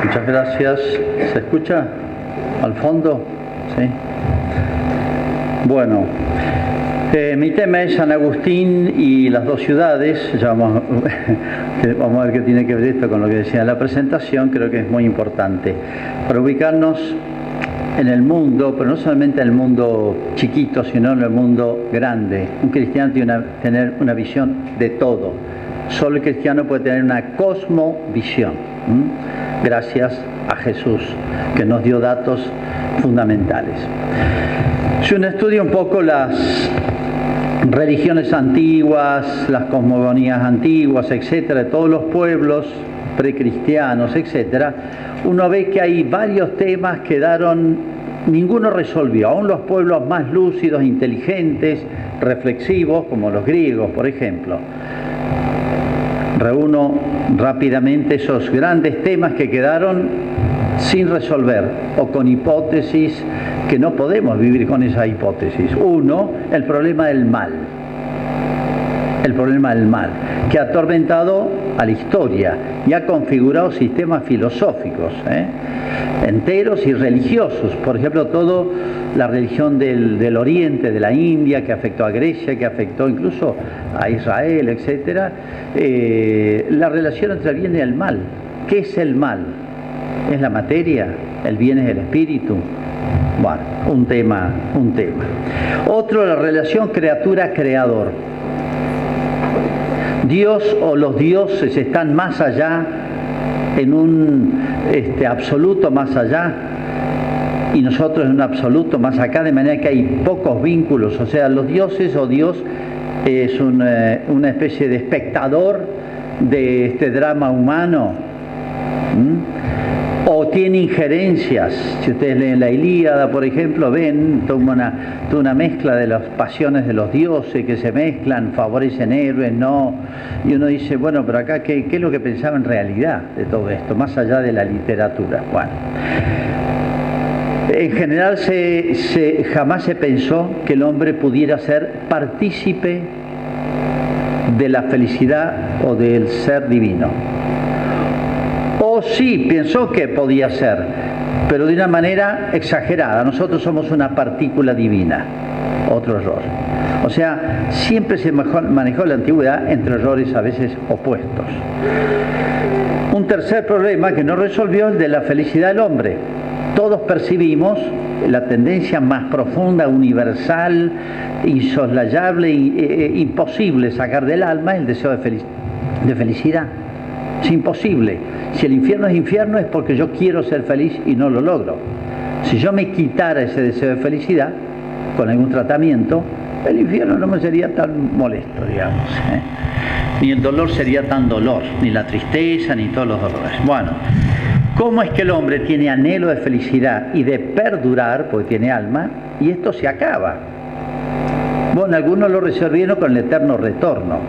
Muchas gracias. ¿Se escucha al fondo? Sí. Bueno, mi tema es San Agustín y las dos ciudades. Ya vamos a ver qué tiene que ver esto con lo que decía en la presentación. Creo que es muy importante para ubicarnos en el mundo, pero no solamente en el mundo chiquito, sino en el mundo grande. Un cristiano tiene que tener una visión de todo. Solo el cristiano puede tener una cosmovisión. Gracias a Jesús, que nos dio datos fundamentales. Si uno estudia un poco las religiones antiguas, las cosmogonías antiguas, etcétera, de todos los pueblos precristianos, etcétera, uno ve que hay varios temas que ninguno resolvió. Aún los pueblos más lúcidos, inteligentes, reflexivos, como los griegos, por ejemplo. Reúno rápidamente esos grandes temas que quedaron sin resolver o con hipótesis que no podemos vivir con esa hipótesis. Uno, el problema del mal. El problema del mal, que ha atormentado a la historia y ha configurado sistemas filosóficos enteros y religiosos. Por ejemplo, toda la religión del Oriente, de la India, que afectó a Grecia, que afectó incluso a Israel, etc. La relación entre el bien y el mal. ¿Qué es el mal? ¿Es la materia? ¿El bien es el espíritu? Bueno, un tema. Otro, la relación criatura-creador. Dios o los dioses están más allá, en un absoluto más allá, y nosotros en un absoluto más acá, de manera que hay pocos vínculos. O sea, los dioses o Dios es una especie de espectador de este drama humano, o tiene injerencias. Si ustedes leen la Ilíada, por ejemplo, ven toda una mezcla de las pasiones de los dioses que se mezclan, favorecen héroes, no. Y uno dice, bueno, pero acá, ¿qué es lo que pensaba en realidad de todo esto, más allá de la literatura? Bueno, en general jamás se pensó que el hombre pudiera ser partícipe de la felicidad o del ser divino. O sí, pensó que podía ser, pero de una manera exagerada. Nosotros somos una partícula divina. Otro error. O sea, siempre se manejó la antigüedad entre errores a veces opuestos. Un tercer problema que no resolvió es el de la felicidad del hombre. Todos percibimos la tendencia más profunda, universal, insoslayable, imposible sacar del alma, el deseo de felicidad. Es imposible. Si el infierno es infierno es porque yo quiero ser feliz y no lo logro. Si yo me quitara ese deseo de felicidad con algún tratamiento, el infierno no me sería tan molesto, digamos. Ni el dolor sería tan dolor, ni la tristeza, ni todos los dolores. Bueno, ¿cómo es que el hombre tiene anhelo de felicidad y de perdurar, porque tiene alma, y esto se acaba? Bueno, algunos lo resolvieron con el eterno retorno.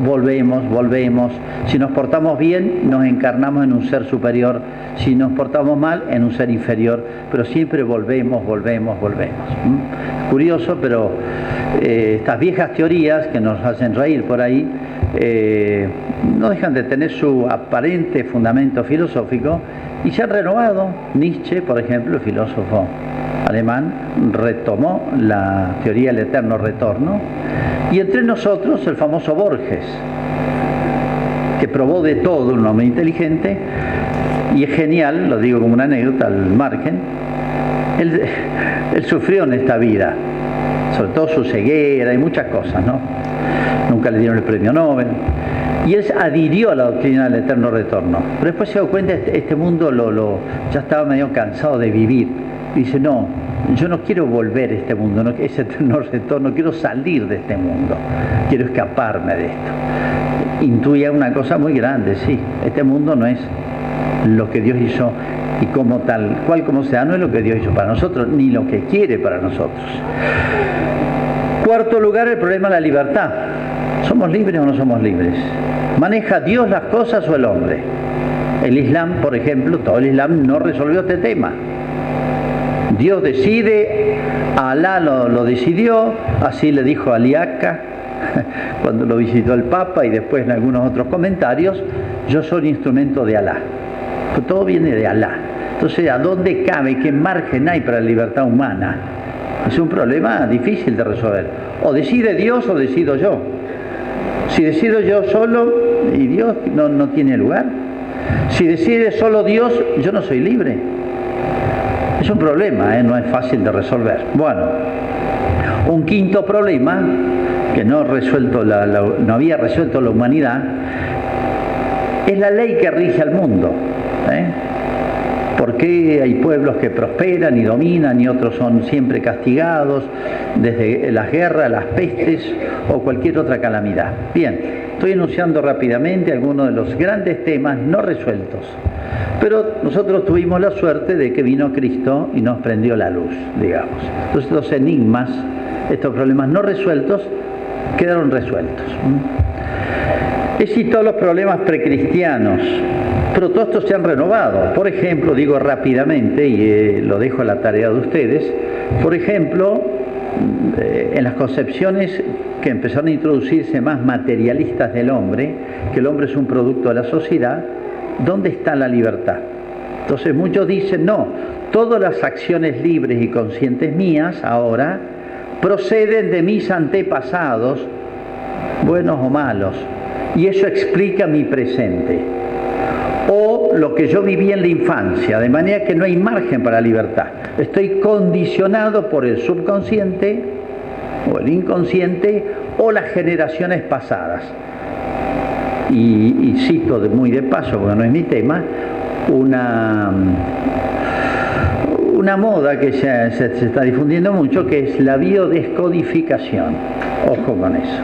Volvemos. Si nos portamos bien, nos encarnamos en un ser superior. Si nos portamos mal, en un ser inferior. Pero siempre volvemos. Curioso, pero estas viejas teorías que nos hacen reír por ahí, no dejan de tener su aparente fundamento filosófico y se han renovado. Nietzsche, por ejemplo, el filósofo alemán, retomó la teoría del eterno retorno, y entre nosotros el famoso Borges, que probó de todo, un hombre inteligente, y es genial, lo digo como una anécdota al margen. Él sufrió en esta vida, sobre todo su ceguera y muchas cosas, ¿no? Nunca le dieron el premio Nobel. Y él adhirió a la doctrina del eterno retorno. Pero después se dio cuenta que este mundo ya estaba medio cansado de vivir. Y dice, no, yo no quiero volver a este mundo, no, ese eterno retorno, quiero salir de este mundo, quiero escaparme de esto. Intuía una cosa muy grande, sí, este mundo no es lo que Dios hizo y como tal cual como sea, no es lo que Dios hizo para nosotros, ni lo que quiere para nosotros. Cuarto lugar, el problema de la libertad. ¿Somos libres o no somos libres? ¿Maneja Dios las cosas o el hombre? El Islam, por ejemplo, todo el Islam no resolvió este tema. Dios decide, Alá lo decidió, así le dijo a Aliaca cuando lo visitó el Papa, y después en algunos otros comentarios, yo soy instrumento de Alá. Pues todo viene de Alá. Entonces, ¿a dónde cabe? ¿Qué margen hay para la libertad humana? Es un problema difícil de resolver. O decide Dios o decido yo. Si decido yo solo y Dios no tiene lugar. Si decide solo Dios, yo no soy libre. Es un problema, no es fácil de resolver. Bueno, un quinto problema que no había resuelto la humanidad es la ley que rige al mundo. ¿Por qué hay pueblos que prosperan y dominan y otros son siempre castigados, desde las guerras, las pestes o cualquier otra calamidad? Bien, estoy enunciando rápidamente algunos de los grandes temas no resueltos. Pero nosotros tuvimos la suerte de que vino Cristo y nos prendió la luz, digamos. Entonces estos enigmas, estos problemas no resueltos, quedaron resueltos. He citado los problemas precristianos, pero todos estos se han renovado. Por ejemplo, digo rápidamente, y lo dejo a la tarea de ustedes, por ejemplo, en las concepciones que empezaron a introducirse más materialistas del hombre, que el hombre es un producto de la sociedad, ¿dónde está la libertad? Entonces muchos dicen, no, todas las acciones libres y conscientes mías ahora proceden de mis antepasados, buenos o malos, y eso explica mi presente. O lo que yo viví en la infancia, de manera que no hay margen para la libertad. Estoy condicionado por el subconsciente, o el inconsciente, o las generaciones pasadas. Y cito muy de paso, porque no es mi tema, una moda que se está difundiendo mucho, que es la biodescodificación. Ojo con eso.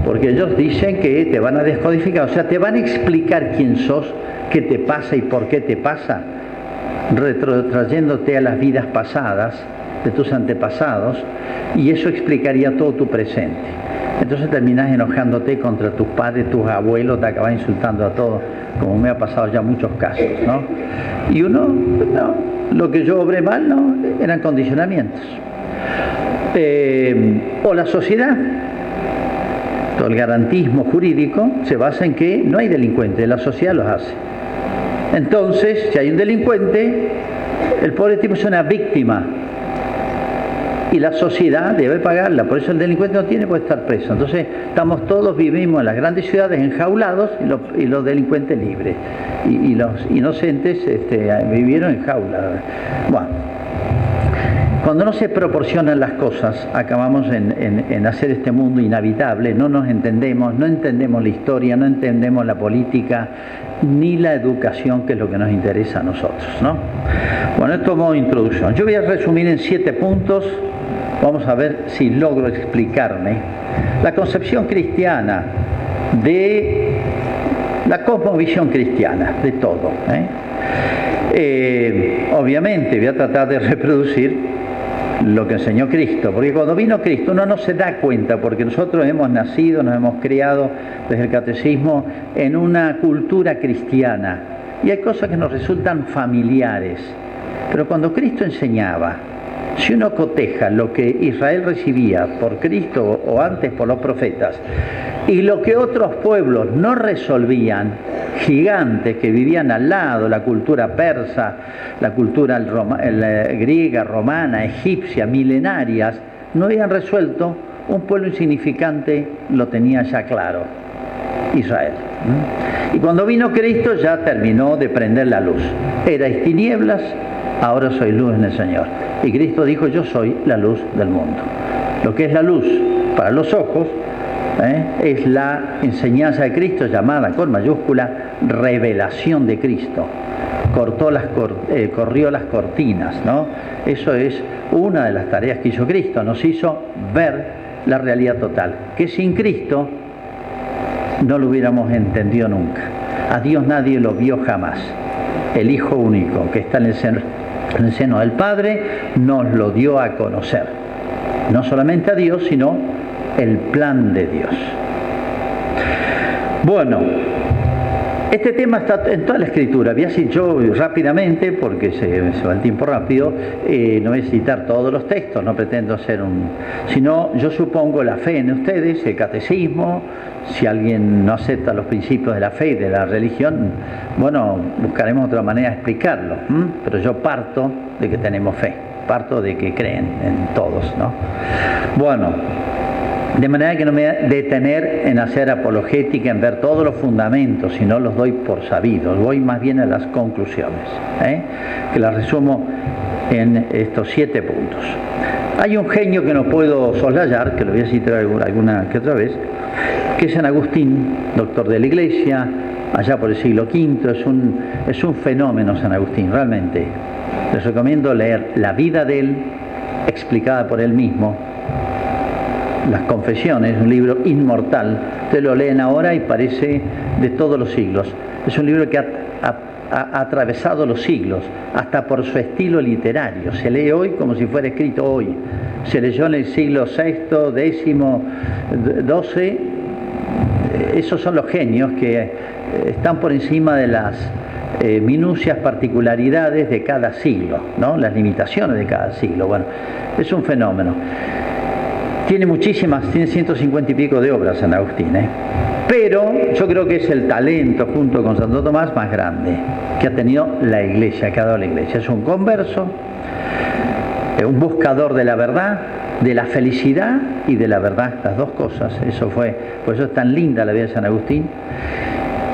Porque ellos dicen que te van a descodificar, o sea, te van a explicar quién sos, qué te pasa y por qué te pasa, retrotrayéndote a las vidas pasadas de tus antepasados, y eso explicaría todo tu presente. Entonces terminás enojándote contra tus padres, tus abuelos, te acabas insultando a todos, como me ha pasado ya muchos casos, ¿no? Y uno, no, lo que yo obré mal, no, eran condicionamientos. O la sociedad. Todo el garantismo jurídico se basa en que no hay delincuentes, la sociedad los hace. Entonces, si hay un delincuente, el pobre tipo es una víctima y la sociedad debe pagarla, por eso el delincuente no tiene por qué estar preso. Entonces, vivimos en las grandes ciudades enjaulados y los delincuentes libres. Y los inocentes vivieron en jaulas. Bueno. Cuando no se proporcionan las cosas, acabamos en hacer este mundo inhabitable, no nos entendemos, no entendemos la historia, no entendemos la política, ni la educación, que es lo que nos interesa a nosotros, ¿no? Bueno, esto como introducción. Yo voy a resumir en 7 puntos, vamos a ver si logro explicarme. La concepción cristiana de la cosmovisión cristiana, de todo. Obviamente voy a tratar de reproducir lo que enseñó Cristo, porque cuando vino Cristo uno no se da cuenta, porque nosotros hemos nacido, nos hemos criado desde el catecismo en una cultura cristiana y hay cosas que nos resultan familiares, pero cuando Cristo enseñaba, si uno coteja lo que Israel recibía por Cristo o antes por los profetas y lo que otros pueblos no resolvían, gigantes que vivían al lado, la cultura persa, la cultura griega, romana, egipcia, milenarias, no habían resuelto, un pueblo insignificante lo tenía ya claro, Israel. Y cuando vino Cristo ya terminó de prender la luz. Erais tinieblas, ahora soy luz en el Señor. Y Cristo dijo, yo soy la luz del mundo. Lo que es la luz para los ojos, es la enseñanza de Cristo, llamada con mayúscula revelación de Cristo. Corrió las cortinas, ¿no? Eso es una de las tareas que hizo Cristo, nos hizo ver la realidad total, que sin Cristo no lo hubiéramos entendido nunca. A Dios nadie lo vio jamás. El Hijo único que está en el seno del Padre nos lo dio a conocer. No solamente a Dios, sino el plan de Dios. Bueno, Este tema está en toda la Escritura. Voy a citar yo rápidamente, porque se va el tiempo rápido, no voy a citar todos los textos, no pretendo hacer sino yo supongo la fe en ustedes, el catecismo. Si alguien no acepta los principios de la fe y de la religión, bueno, buscaremos otra manera de explicarlo, pero yo parto de que tenemos fe, parto de que creen en todos, ¿no? Bueno, de manera que no me voy a detener en hacer apologética, en ver todos los fundamentos, sino los doy por sabidos. Voy más bien a las conclusiones, que las resumo en estos 7 puntos. Hay un genio que no puedo soslayar, que lo voy a citar alguna que otra vez, que es San Agustín, doctor de la Iglesia, allá por el siglo V. Es un fenómeno San Agustín, realmente. Les recomiendo leer la vida de él, explicada por él mismo. Las Confesiones, un libro inmortal. Ustedes lo leen ahora y parece de todos los siglos. Es un libro que ha atravesado los siglos, hasta por su estilo literario. Se lee hoy como si fuera escrito hoy. Se leyó en el siglo VI, X, XII. Esos son los genios que están por encima de las minucias, particularidades de cada siglo, ¿no? Las limitaciones de cada siglo. Bueno, es un fenómeno. Tiene muchísimas, tiene 150 y pico de obras San Agustín, pero yo creo que es el talento, junto con Santo Tomás, más grande que ha tenido la Iglesia, que ha dado la Iglesia. Es un converso, un buscador de la verdad, de la felicidad y de la verdad, las dos cosas. Por eso es tan linda la vida de San Agustín.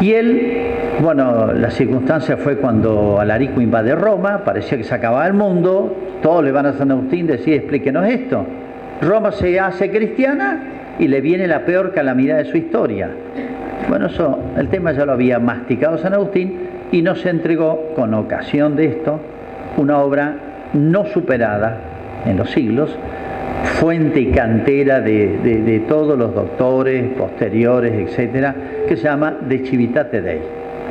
Y él, bueno, la circunstancia fue cuando Alarico invade Roma, parecía que se acababa el mundo, todos le van a San Agustín, decide, explíquenos esto. Roma se hace cristiana y le viene la peor calamidad de su historia. Bueno, el tema ya lo había masticado San Agustín y nos entregó, con ocasión de esto, una obra no superada en los siglos, fuente y cantera de todos los doctores posteriores, etcétera, que se llama De Civitate Dei,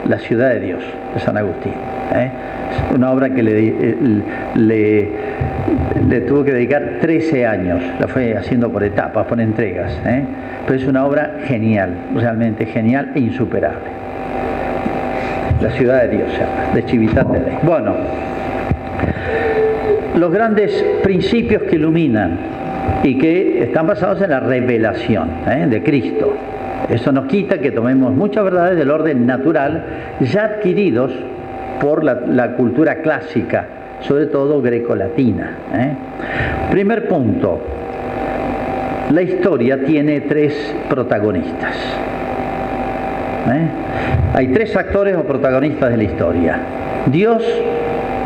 la ciudad de Dios, de San Agustín. Es una obra que le tuvo que dedicar 13 años, la fue haciendo por etapas, por entregas, pero es una obra genial, realmente genial e insuperable. La ciudad de Dios, De Civitate Dei. Bueno, los grandes principios que iluminan y que están basados en la revelación de Cristo. Eso nos quita que tomemos muchas verdades del orden natural ya adquiridos por la cultura clásica, sobre todo greco-latina. Primer punto, la historia tiene 3 protagonistas. Hay 3 actores o protagonistas de la historia: Dios,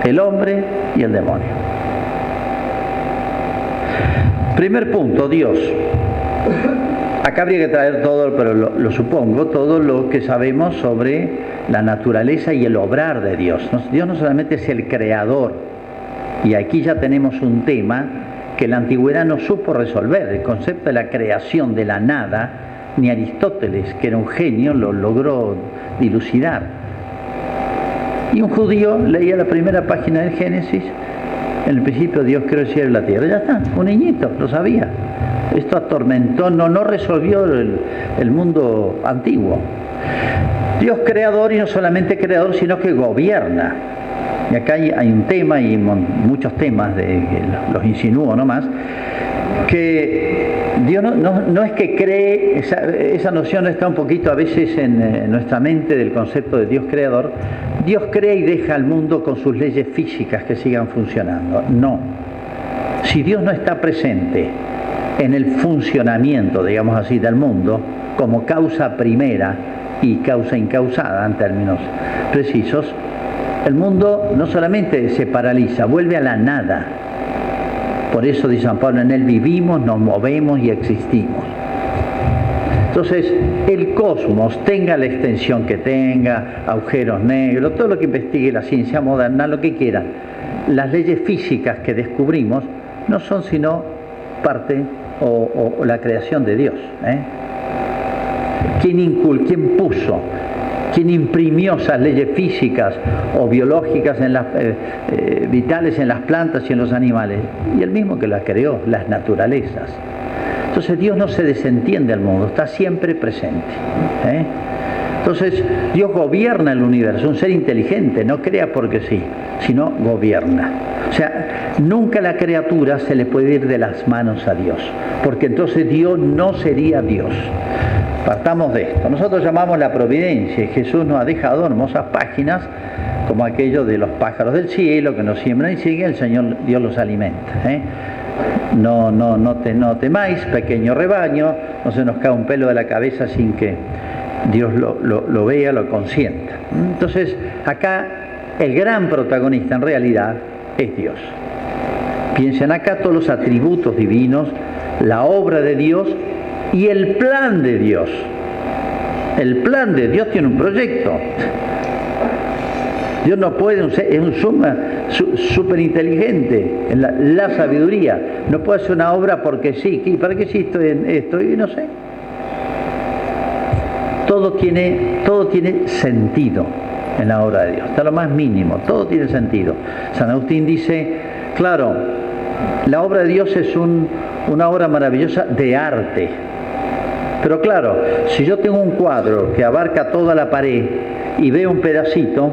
el hombre y el demonio. Primer punto, Dios. Acá habría que traer todo, pero lo supongo, todo lo que sabemos sobre la naturaleza y el obrar de Dios. Dios no solamente es el creador, y aquí ya tenemos un tema que la antigüedad no supo resolver, el concepto de la creación de la nada. Ni Aristóteles, que era un genio, lo logró dilucidar. Y un judío leía la primera página del Génesis: en el principio Dios creó el cielo y la tierra. Ya está, un niñito, lo sabía. Esto atormentó, no resolvió el mundo antiguo. Dios creador, y no solamente creador, sino que gobierna. Y acá hay un tema, y muchos temas, que los insinúo nomás, que Dios no es que cree, esa noción está un poquito a veces en nuestra mente del concepto de Dios creador. Dios crea y deja al mundo con sus leyes físicas que sigan funcionando. No. Si Dios no está presente en el funcionamiento, digamos así, del mundo, como causa primera y causa incausada en términos precisos, el mundo no solamente se paraliza, vuelve a la nada. Por eso dice San Pablo, en él vivimos, nos movemos y existimos. Entonces, el cosmos, tenga la extensión que tenga, agujeros negros, todo lo que investigue la ciencia moderna, lo que quieran, las leyes físicas que descubrimos no son sino parte o la creación de Dios. ¿Quién puso? ¿Quién imprimió esas leyes físicas o biológicas vitales en las plantas y en los animales? Y el mismo que las creó, las naturalezas. Entonces Dios no se desentiende al mundo, está siempre presente. Entonces, Dios gobierna el universo, un ser inteligente, no crea porque sí, sino gobierna. O sea, nunca la criatura se le puede ir de las manos a Dios, porque entonces Dios no sería Dios. Partamos de esto. Nosotros llamamos la providencia y Jesús nos ha dejado hermosas páginas como aquello de los pájaros del cielo que nos siembran y siguen, el Señor Dios los alimenta. No temáis, pequeño rebaño, no se nos cae un pelo de la cabeza sin que Dios lo vea, lo consienta. Entonces, acá el gran protagonista en realidad es Dios. Piensen acá todos los atributos divinos, la obra de Dios y el plan de Dios. El plan de Dios tiene un proyecto. Dios no puede, es un súper inteligente en la sabiduría. No puede hacer una obra porque sí. ¿Y para qué sí estoy? No sé. Todo tiene sentido en la obra de Dios, hasta lo más mínimo, todo tiene sentido. San Agustín dice, claro, la obra de Dios es una obra maravillosa de arte. Pero claro, si yo tengo un cuadro que abarca toda la pared y veo un pedacito,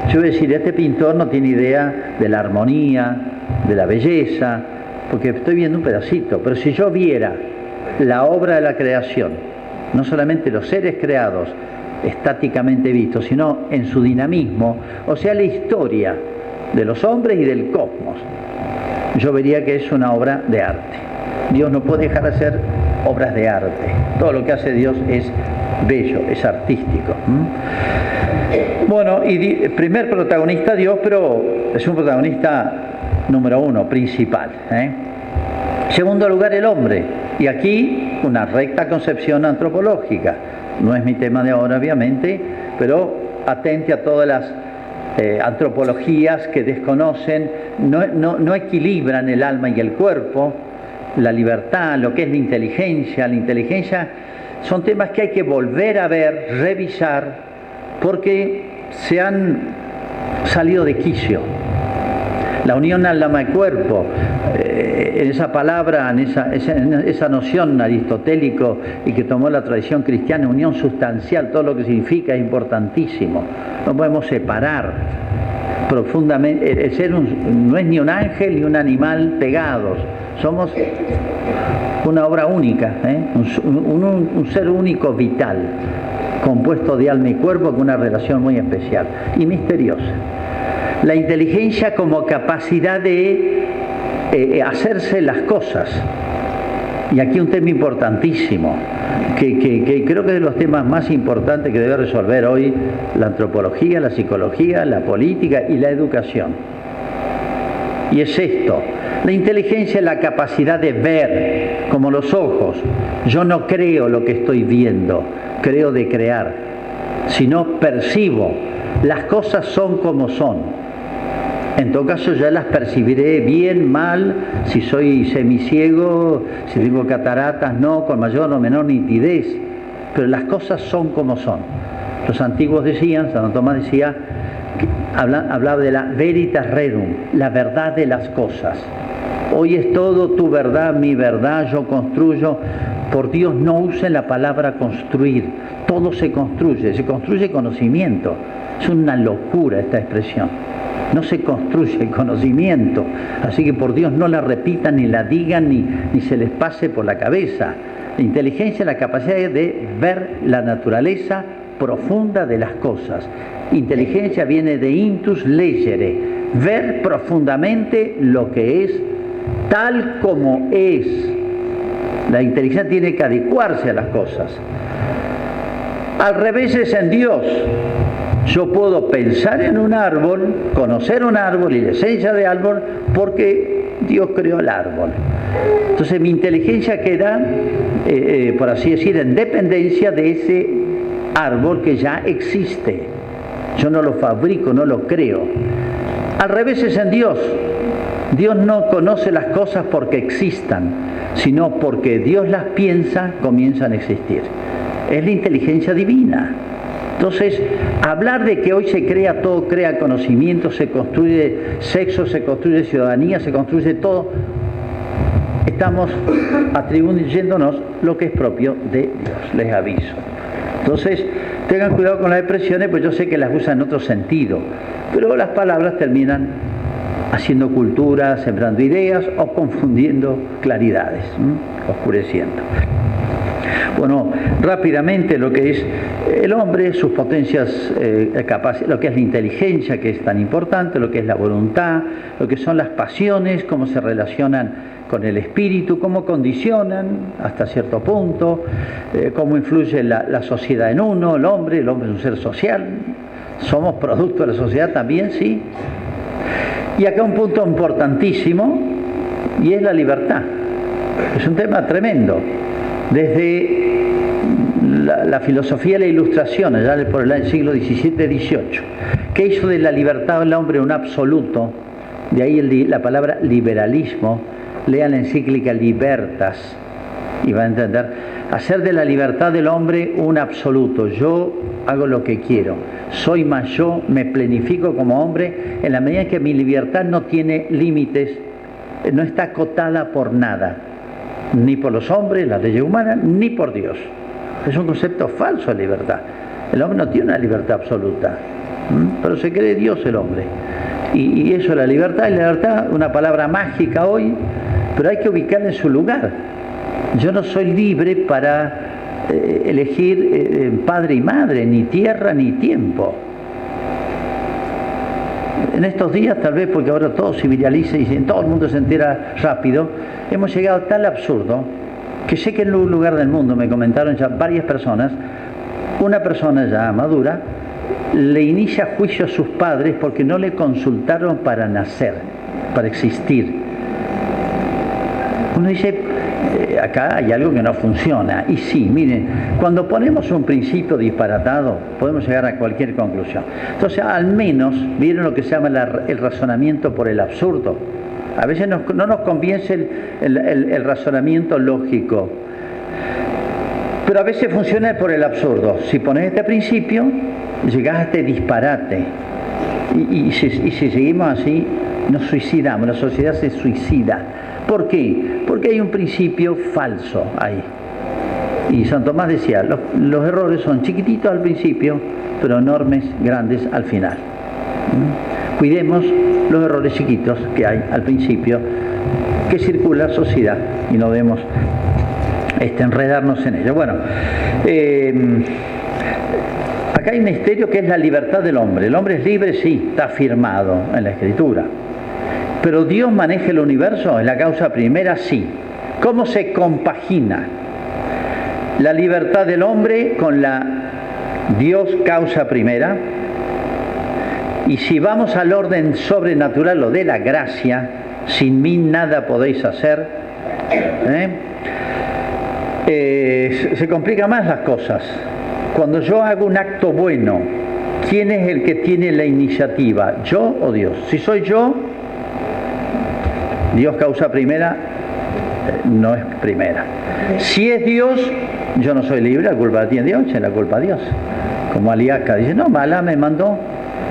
yo voy a decir, este pintor no tiene idea de la armonía, de la belleza, porque estoy viendo un pedacito. Pero si yo viera la obra de la creación, no solamente los seres creados estáticamente vistos, sino en su dinamismo, o sea, la historia de los hombres y del cosmos, yo vería que es una obra de arte. Dios no puede dejar de hacer obras de arte. Todo lo que hace Dios es bello, es artístico. Bueno, y primer protagonista Dios, pero es un protagonista número uno, principal. Segundo lugar, el hombre. Y aquí una recta concepción antropológica. No es mi tema de ahora, obviamente, pero atente a todas las antropologías que desconocen, no equilibran el alma y el cuerpo, la libertad, lo que es la inteligencia. La inteligencia son temas que hay que volver a ver, revisar, porque se han salido de quicio. La unión alma y cuerpo, en esa palabra, en esa noción aristotélico y que tomó la tradición cristiana, unión sustancial, todo lo que significa es importantísimo. No podemos separar profundamente. El ser no es ni un ángel ni un animal pegados. Somos una obra única, un ser único vital, compuesto de alma y cuerpo con una relación muy especial y misteriosa. La inteligencia como capacidad de hacerse las cosas. Y aquí un tema importantísimo, que creo que es de los temas más importantes que debe resolver hoy la antropología, la psicología, la política y la educación. Y es esto: la inteligencia es la capacidad de ver, como los ojos. Yo no creo lo que estoy viendo, creo de crear, sino percibo. Las cosas son como son. En todo caso ya las percibiré bien, mal, si soy semiciego, si tengo cataratas, no, con mayor o menor nitidez, pero las cosas son como son. Los antiguos decían, Santo Tomás decía, hablaba de la veritas rerum, la verdad de las cosas. Hoy es todo tu verdad, mi verdad, yo construyo. Por Dios, no usen la palabra construir, todo se construye conocimiento. Es una locura esta expresión. No se construye conocimiento, así que por Dios no la repitan, ni la digan, ni se les pase por la cabeza. La inteligencia es la capacidad de ver la naturaleza profunda de las cosas. Inteligencia viene de intus legere, ver profundamente lo que es tal como es. La inteligencia tiene que adecuarse a las cosas. Al revés es en Dios. Yo puedo pensar en un árbol, conocer un árbol y la esencia de árbol, porque Dios creó el árbol. Entonces mi inteligencia queda, por así decir, en dependencia de ese árbol que ya existe. Yo no lo fabrico, no lo creo. Al revés es en Dios. Dios no conoce las cosas porque existan, sino porque Dios las piensa, comienzan a existir. Es la inteligencia divina. Entonces, hablar de que hoy se crea todo, crea conocimiento, se construye sexo, se construye ciudadanía, se construye todo, estamos atribuyéndonos lo que es propio de Dios, les aviso. Entonces, Tengan cuidado con las expresiones, pues yo sé que las usan en otro sentido, pero las palabras terminan haciendo cultura, sembrando ideas o confundiendo claridades, oscureciendo. Bueno, rápidamente lo que es el hombre, sus potencias capaces, lo que es la inteligencia, que es tan importante, lo que es la voluntad, lo que son las pasiones, cómo se relacionan con el espíritu, cómo condicionan hasta cierto punto, cómo influye la sociedad en uno, el hombre es un ser social, somos producto de la sociedad también, sí. Y acá un punto importantísimo, y es la libertad. Es un tema tremendo. Desde la filosofía de la Ilustración, allá por el siglo XVII-XVIII, que hizo de la libertad del hombre un absoluto, de ahí la palabra liberalismo, lean la encíclica Libertas, y van a entender, hacer de la libertad del hombre un absoluto. Yo hago lo que quiero, soy más yo, me planifico como hombre, en la medida en que mi libertad no tiene límites, no está acotada por nada, ni por los hombres, las leyes humanas, ni por Dios. Es un concepto falso de libertad. El hombre no tiene una libertad absoluta, pero se cree Dios el hombre. Y eso es la libertad. Y la libertad, una palabra mágica hoy, pero hay que ubicarla en su lugar. Yo no soy libre para elegir padre y madre, ni tierra ni tiempo. En estos días, tal vez porque ahora todo se viraliza y todo el mundo se entera rápido, hemos llegado a tal absurdo que sé que en un lugar del mundo, me comentaron ya varias personas, una persona ya madura le inicia juicio a sus padres porque no le consultaron para nacer, para existir. Uno dice, acá hay algo que no funciona. Y sí, miren, cuando ponemos un principio disparatado, podemos llegar a cualquier conclusión. Entonces, al menos, miren lo que se llama el razonamiento por el absurdo. A veces no nos convence el razonamiento lógico, pero a veces funciona por el absurdo. Si pones este principio, llegás a este disparate. Y si seguimos así, nos suicidamos, la sociedad se suicida. ¿Por qué? Porque hay un principio falso ahí. Y San Tomás decía, los errores son chiquititos al principio, pero enormes, grandes al final. Cuidemos los errores chiquitos que hay al principio, que circula la sociedad, y no debemos enredarnos en ello. Bueno, acá hay un misterio que es la libertad del hombre. El hombre es libre, sí, está afirmado en la Escritura. Pero Dios maneja el universo, en la causa primera, sí. ¿Cómo se compagina la libertad del hombre con la Dios causa primera? Y si vamos al orden sobrenatural, lo de la gracia, sin mí nada podéis hacer, se complican más las cosas. Cuando yo hago un acto bueno, ¿quién es el que tiene la iniciativa? ¿Yo o Dios? Si soy yo, Dios causa primera, no es primera. Si es Dios, yo no soy libre, la culpa la tiene Dios, es la culpa de Dios. Como Aliaca dice, no, Alá me mandó,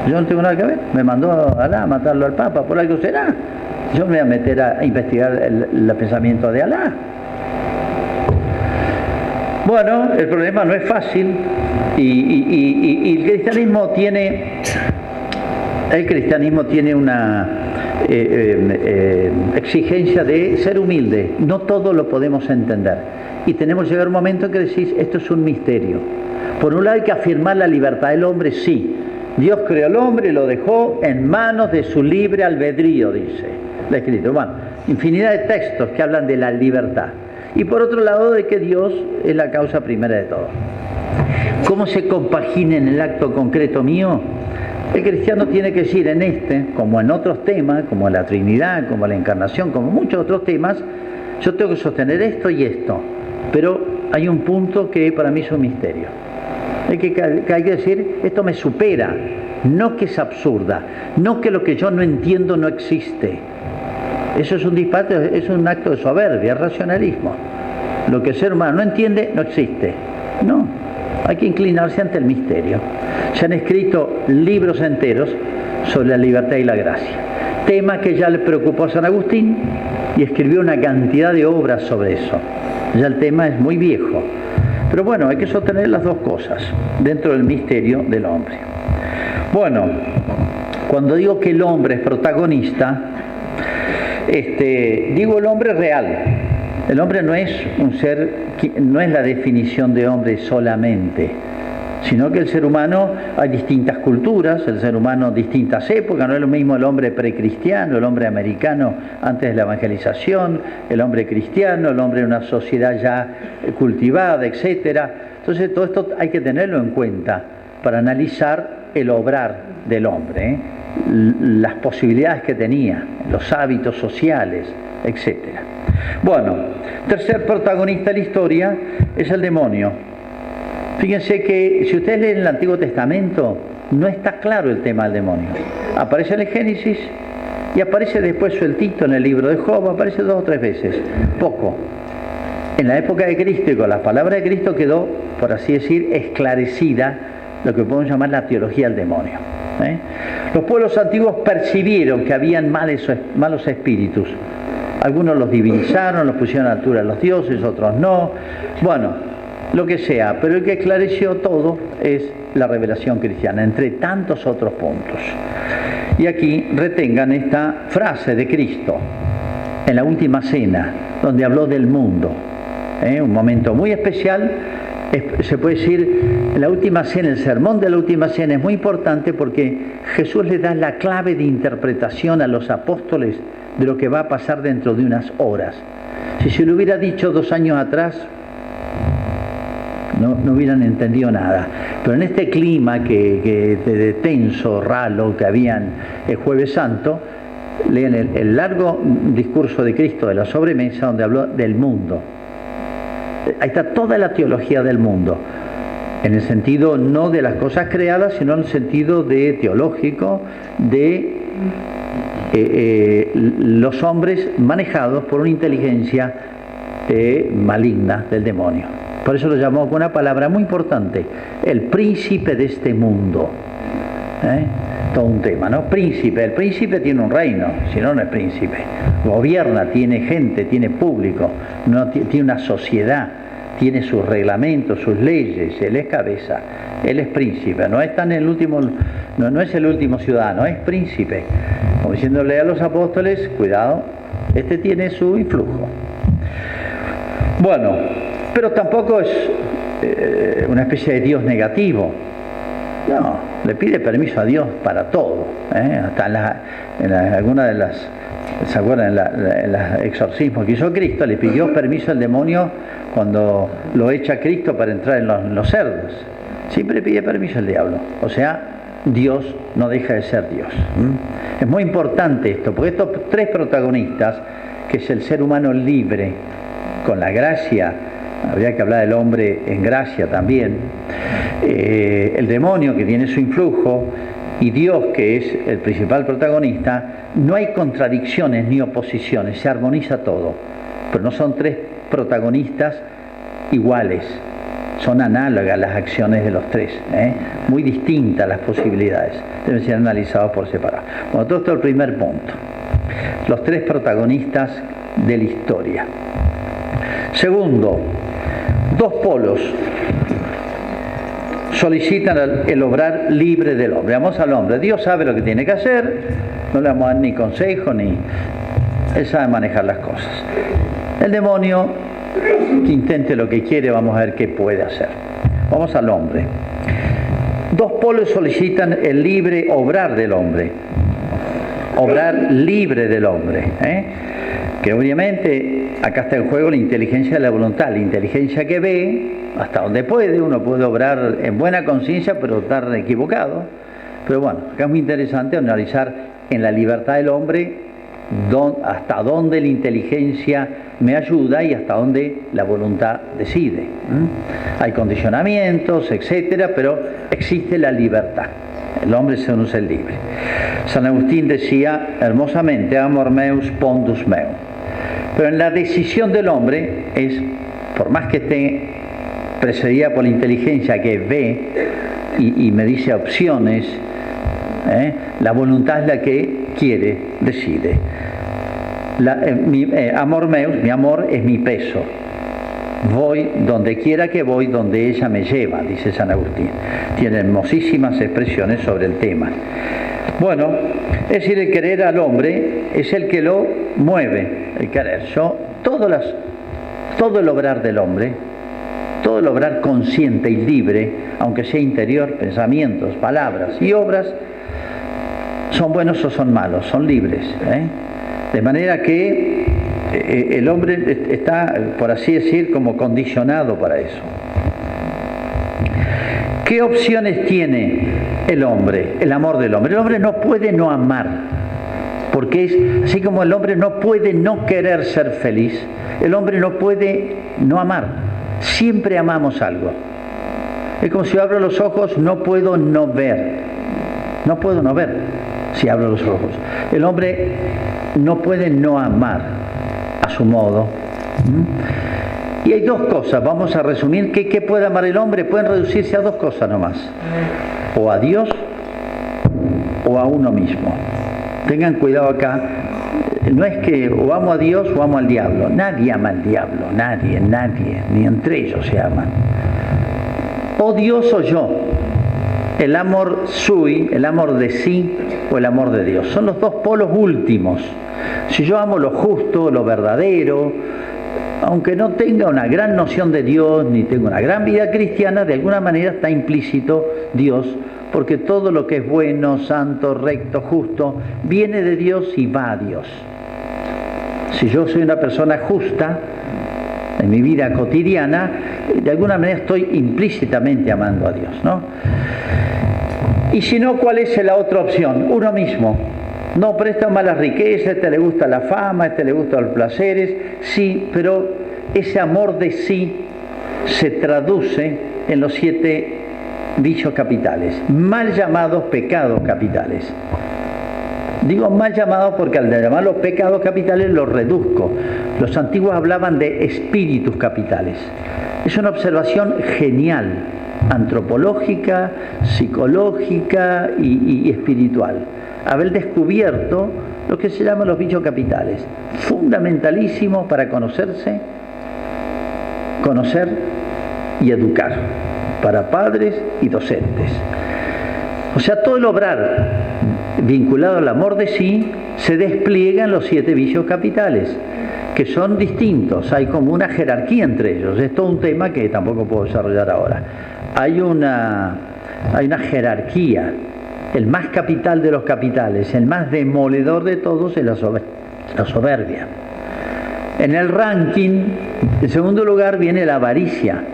yo no tengo nada que ver, me mandó Alá a matarlo al Papa, por algo será. Yo me voy a meter a investigar el pensamiento de Alá. Bueno, el problema no es fácil y el cristianismo tiene una exigencia de ser humilde. No todo lo podemos entender y tenemos que llegar a un momento en que decís, esto es un misterio. Por un lado hay que afirmar la libertad del hombre, sí. Dios creó al hombre y lo dejó en manos de su libre albedrío, dice la Escritura. Bueno, infinidad de textos que hablan de la libertad. Y por otro lado, de que Dios es la causa primera de todo. ¿Cómo se compagina en el acto concreto mío? El cristiano tiene que decir en este, como en otros temas, como la Trinidad, como la Encarnación, como muchos otros temas, yo tengo que sostener esto y esto. Pero hay un punto que para mí es un misterio. Hay que decir, esto me supera, no que es absurda, no que lo que yo no entiendo no existe. Eso es un disparate, es un acto de soberbia, racionalismo. Lo que el ser humano no entiende, no existe. No, hay que inclinarse ante el misterio. Se han escrito libros enteros sobre la libertad y la gracia. Tema que ya le preocupó a San Agustín y escribió una cantidad de obras sobre eso. Ya el tema es muy viejo. Pero bueno, hay que sostener las dos cosas dentro del misterio del hombre. Bueno, cuando digo que el hombre es protagonista, digo el hombre real. El hombre no es un ser, no es la definición de hombre solamente, sino que el ser humano, hay distintas culturas, el ser humano distintas épocas, no es lo mismo el hombre precristiano, el hombre americano antes de la evangelización, el hombre cristiano, el hombre de una sociedad ya cultivada, etcétera. Entonces todo esto hay que tenerlo en cuenta para analizar el obrar del hombre, las posibilidades que tenía, los hábitos sociales, etcétera. Bueno, tercer protagonista de la historia es el demonio. Fíjense que si ustedes leen el Antiguo Testamento, no está claro el tema del demonio. Aparece en el Génesis y aparece después sueltito en el libro de Job, aparece 2 o 3 veces, poco. En la época de Cristo y con la palabra de Cristo quedó, por así decir, esclarecida lo que podemos llamar la teología del demonio. Los pueblos antiguos percibieron que habían malos espíritus. Algunos los divinizaron, los pusieron a la altura de los dioses, otros no. Bueno, lo que sea, pero el que esclareció todo es la revelación cristiana, entre tantos otros puntos. Y aquí retengan esta frase de Cristo en la última cena, donde habló del mundo. Un momento muy especial, se puede decir, en la última cena, el sermón de la última cena es muy importante porque Jesús le da la clave de interpretación a los apóstoles de lo que va a pasar dentro de unas horas. Si se lo hubiera dicho 2 años atrás, no hubieran entendido nada. Pero en este clima de tenso, ralo que habían el Jueves Santo, leen el largo discurso de Cristo de la sobremesa donde habló del mundo. Ahí está toda la teología del mundo, en el sentido no de las cosas creadas, sino en el sentido de teológico de los hombres manejados por una inteligencia maligna del demonio. Por eso lo llamó con una palabra muy importante, el príncipe de este mundo. Todo un tema, ¿no? Príncipe, el príncipe tiene un reino, si no, no es príncipe. Gobierna, tiene gente, tiene público, tiene una sociedad, tiene sus reglamentos, sus leyes, él es cabeza, él es príncipe, no es tan el último, no es el último ciudadano, es príncipe. Como diciéndole a los apóstoles, cuidado, este tiene su influjo. Bueno, pero tampoco es una especie de Dios negativo. No, le pide permiso a Dios para todo. Hasta en alguna de las, ¿se acuerdan? En los exorcismos que hizo Cristo, le pidió permiso al demonio cuando lo echa Cristo para entrar en los cerdos. Siempre pide permiso al diablo. O sea, Dios no deja de ser Dios. Es muy importante esto, porque estos 3 protagonistas, que es el ser humano libre, con la gracia, habría que hablar del hombre en gracia también, el demonio que tiene su influjo y Dios que es el principal protagonista, no hay contradicciones ni oposiciones, se armoniza todo, pero no son 3 protagonistas iguales, son análogas las acciones de los 3, muy distintas las posibilidades, deben ser analizados por separado. Bueno, todo esto es el primer punto, los 3 protagonistas de la historia. Segundo, 2 polos solicitan el obrar libre del hombre. Vamos al hombre. Dios sabe lo que tiene que hacer, no le vamos a dar ni consejo, él sabe manejar las cosas. El demonio, que intente lo que quiere, vamos a ver qué puede hacer. Vamos al hombre. 2 polos solicitan el libre obrar del hombre. Obrar libre del hombre. Que obviamente acá está en juego la inteligencia de la voluntad, la inteligencia que ve hasta donde puede, uno puede obrar en buena conciencia pero estar equivocado, pero bueno, acá es muy interesante analizar en la libertad del hombre hasta dónde la inteligencia me ayuda y hasta dónde la voluntad decide. Hay condicionamientos, etcétera, pero existe la libertad. El hombre es un ser libre. San Agustín decía hermosamente, amor meus, pondus meum. Pero en la decisión del hombre es, por más que esté precedida por la inteligencia que ve y me dice opciones, la voluntad es la que quiere, decide. Amor meus, mi amor es mi peso. Voy donde quiera que voy, donde ella me lleva, dice San Agustín. Tiene hermosísimas expresiones sobre el tema. Bueno, es decir, el querer al hombre es el que lo mueve, el querer. Todo el obrar del hombre, todo el obrar consciente y libre, aunque sea interior, pensamientos, palabras y obras, son buenos o son malos, son libres, De manera que el hombre está, por así decir, como condicionado para eso. ¿Qué opciones tiene el hombre, el amor del hombre? El hombre no puede no amar, porque es así como el hombre no puede no querer ser feliz, el hombre no puede no amar. Siempre amamos algo. Es como si yo abro los ojos, no puedo no ver. No puedo no ver si abro los ojos. El hombre no puede no amar a su modo. Y hay dos cosas, vamos a resumir, ¿qué puede amar el hombre? Pueden reducirse a dos cosas nomás. O a Dios o a uno mismo. Tengan cuidado acá. No es que o amo a Dios o amo al diablo. Nadie ama al diablo, nadie, ni entre ellos se aman. O Dios o yo. El amor sui, el amor de sí o el amor de Dios. Son los dos polos últimos. Si yo amo lo justo, lo verdadero, aunque no tenga una gran noción de Dios, ni tenga una gran vida cristiana, de alguna manera está implícito Dios, porque todo lo que es bueno, santo, recto, justo, viene de Dios y va a Dios. Si yo soy una persona justa, en mi vida cotidiana, de alguna manera estoy implícitamente amando a Dios, ¿no? Y si no, ¿cuál es la otra opción? Uno mismo. No, pero este ama las riquezas, a este le gusta la fama, a este le gustan los placeres, sí, pero ese amor de sí se traduce en los 7 vicios capitales, mal llamados pecados capitales. Digo mal llamados porque al llamarlos pecados capitales los reduzco. Los antiguos hablaban de espíritus capitales. Es una observación genial, antropológica, psicológica y espiritual. Haber descubierto lo que se llaman los vicios capitales, fundamentalísimo para conocer y educar, para padres y docentes. O sea, todo el obrar vinculado al amor de sí se despliega en los 7 vicios capitales, que son distintos, hay como una jerarquía entre ellos. Es todo un tema que tampoco puedo desarrollar ahora. Hay una jerarquía. El más capital de los capitales, el más demoledor de todos es la soberbia. En el ranking, en segundo lugar, viene la avaricia.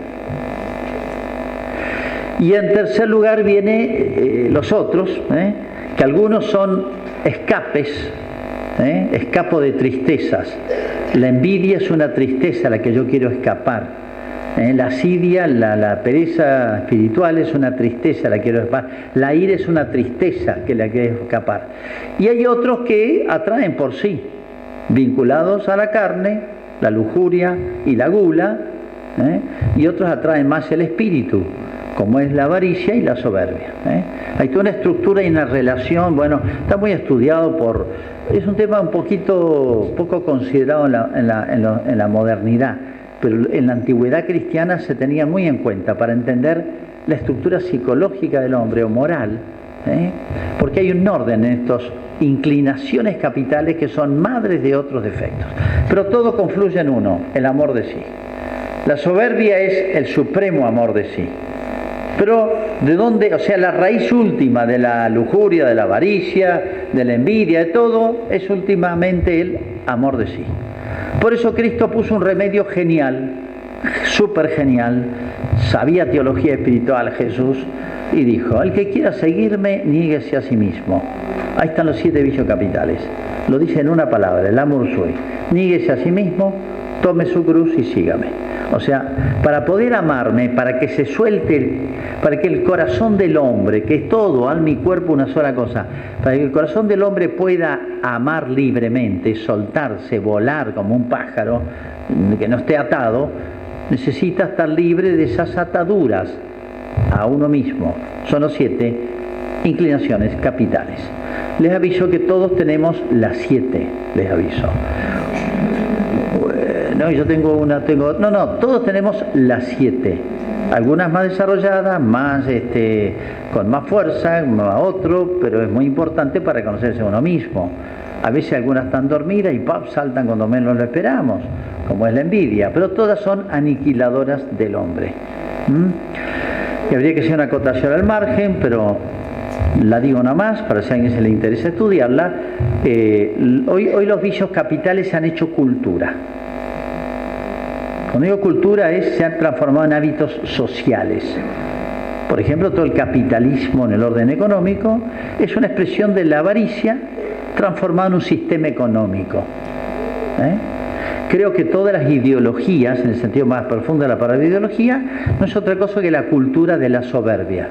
Y en tercer lugar viene los otros, que algunos son escapes, escapo de tristezas. La envidia es una tristeza a la que yo quiero escapar. La asidia, la pereza espiritual es una tristeza, la quiero escapar. La ira es una tristeza que la quiero escapar. Y hay otros que atraen por sí, vinculados a la carne, la lujuria y la gula, y otros atraen más el espíritu, como es la avaricia y la soberbia. Hay toda una estructura y una relación, bueno, está muy estudiado es un tema poco considerado en la modernidad. Pero en la antigüedad cristiana se tenía muy en cuenta para entender la estructura psicológica del hombre o moral, porque hay un orden en estas inclinaciones capitales que son madres de otros defectos. Pero todo confluye en uno, el amor de sí. La soberbia es el supremo amor de sí. Pero ¿de dónde? O sea, la raíz última de la lujuria, de la avaricia, de la envidia, de todo, es últimamente el amor de sí. Por eso Cristo puso un remedio genial, súper genial, sabía teología espiritual Jesús, y dijo: el que quiera seguirme, niéguese a sí mismo. Ahí están los 7 vicios capitales. Lo dice en una palabra, el amor sui. Niéguese a sí mismo, tome su cruz y sígame. O sea, para poder amarme, para que se suelte, para que el corazón del hombre, que es todo, alma y cuerpo, una sola cosa, para que el corazón del hombre pueda amar libremente, soltarse, volar como un pájaro, que no esté atado, necesita estar libre de esas ataduras a uno mismo. Son los 7 inclinaciones capitales. Les aviso que todos tenemos las 7, les aviso. No, yo tengo una, no, todos tenemos las 7. Algunas más desarrolladas, más con más fuerza, otro, pero es muy importante para conocerse a uno mismo. A veces algunas están dormidas y ¡pap! Saltan cuando menos lo esperamos, como es la envidia, pero todas son aniquiladoras del hombre. Y habría que hacer una acotación al margen, pero la digo nada más, para si a alguien se le interesa estudiarla. Hoy los vicios capitales se han hecho cultura. Cuando digo cultura se han transformado en hábitos sociales. Por ejemplo, todo el capitalismo en el orden económico es una expresión de la avaricia transformada en un sistema económico. Creo que todas las ideologías, en el sentido más profundo de la palabra ideología, no es otra cosa que la cultura de la soberbia.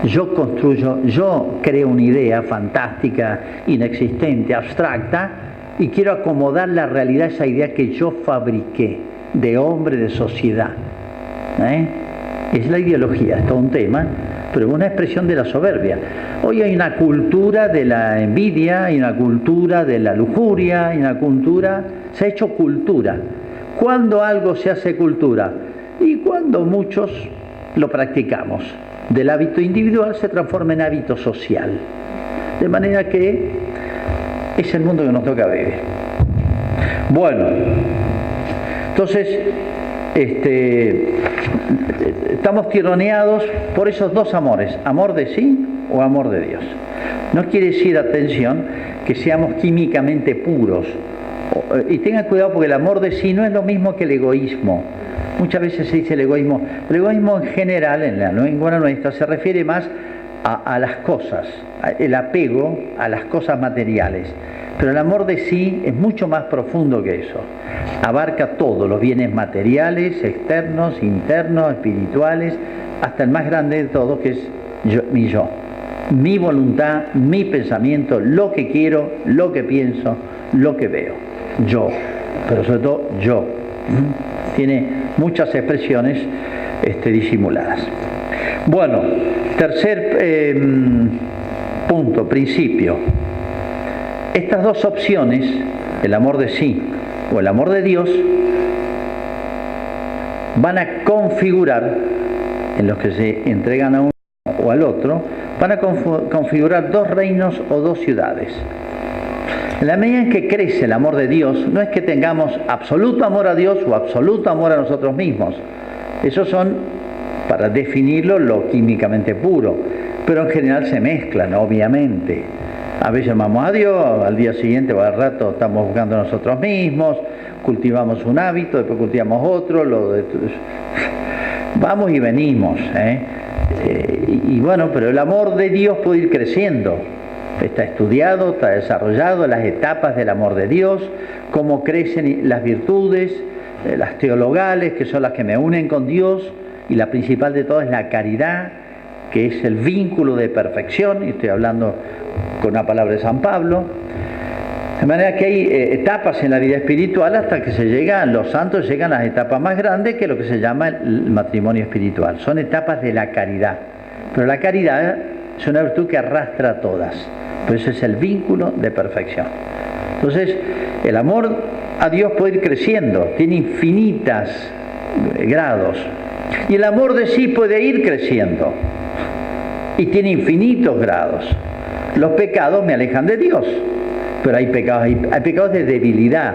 Yo construyo, yo creo una idea fantástica, inexistente, abstracta, y quiero acomodar la realidad a esa idea que yo fabriqué, de hombre, de sociedad. Es la ideología, es todo un tema, pero es una expresión de la soberbia. Hoy hay una cultura de la envidia, hay una cultura de la lujuria, hay una cultura, se ha hecho cultura. ¿Cuándo algo se hace cultura? Y cuando muchos lo practicamos. Del hábito individual se transforma en hábito social. De manera que es el mundo que nos toca vivir. Bueno, entonces estamos tironeados por esos dos amores, amor de sí o amor de Dios. No quiere decir, atención, que seamos químicamente puros. Y tengan cuidado porque el amor de sí no es lo mismo que el egoísmo. Muchas veces se dice el egoísmo. El egoísmo en general, en la lengua nuestra, se refiere más a las cosas, el apego a las cosas materiales. Pero el amor de sí es mucho más profundo que eso. Abarca todo, los bienes materiales, externos, internos, espirituales, hasta el más grande de todos, que es mi yo. Mi voluntad, mi pensamiento, lo que quiero, lo que pienso, lo que veo. Yo, pero sobre todo yo. Tiene muchas expresiones disimuladas. Bueno, tercer punto, principio. Estas dos opciones, el amor de sí o el amor de Dios, van a configurar, en los que se entregan a uno o al otro, van a configurar dos reinos o dos ciudades. En la medida en que crece el amor de Dios, no es que tengamos absoluto amor a Dios o absoluto amor a nosotros mismos. Esos son, para definirlo, lo químicamente puro. Pero en general se mezclan, obviamente. A veces amamos a Dios, al día siguiente o al rato estamos buscando a nosotros mismos, cultivamos un hábito, después cultivamos otro, vamos y venimos. Y bueno, pero el amor de Dios puede ir creciendo. Está estudiado, está desarrollado, las etapas del amor de Dios, cómo crecen las virtudes, las teologales, que son las que me unen con Dios, y la principal de todas es la caridad, que es el vínculo de perfección, y estoy hablando con una palabra de San Pablo. De manera que hay etapas en la vida espiritual hasta que los santos llegan a las etapas más grandes, que es lo que se llama el matrimonio espiritual. Son etapas de la caridad, pero la caridad es una virtud que arrastra a todas. Por eso es el vínculo de perfección. Entonces, el amor a Dios puede ir creciendo, tiene infinitas grados. Y el amor de sí puede ir creciendo y tiene infinitos grados. Los pecados me alejan de Dios, pero hay pecados de debilidad.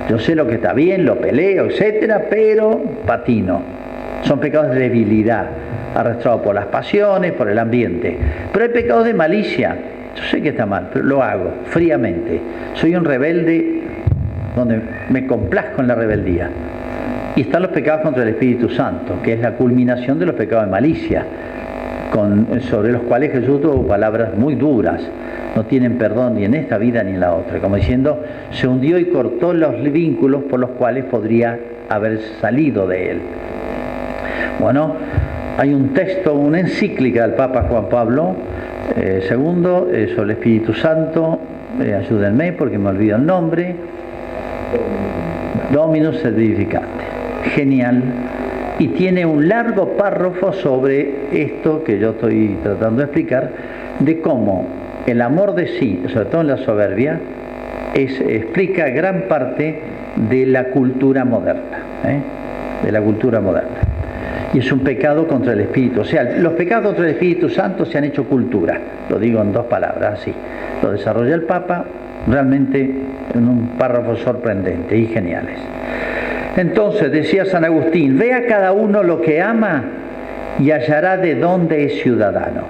Yo sé lo que está bien, lo peleo, etcétera, pero patino. Son pecados de debilidad, arrastrados por las pasiones, por el ambiente. Pero hay pecados de malicia. Yo sé que está mal, pero lo hago fríamente. Soy un rebelde donde me complazco en la rebeldía. Y están los pecados contra el Espíritu Santo, que es la culminación de los pecados de malicia, sobre los cuales Jesús tuvo palabras muy duras. No tienen perdón ni en esta vida ni en la otra. Como diciendo, se hundió y cortó los vínculos por los cuales podría haber salido de él. Bueno, hay un texto, una encíclica del Papa Juan Pablo II sobre el Espíritu Santo. Ayúdenme porque me olvido el nombre. Dominus et Vivificante. Genial. Y tiene un largo párrafo sobre esto que yo estoy tratando de explicar, de cómo el amor de sí, sobre todo en la soberbia, explica gran parte de la cultura moderna, de la cultura moderna. Y es un pecado contra el Espíritu. O sea, los pecados contra el Espíritu Santo se han hecho cultura. Lo digo en dos palabras, así. Lo desarrolla el Papa realmente en un párrafo sorprendente y geniales. Entonces, decía San Agustín, ve a cada uno lo que ama y hallará de dónde es ciudadano.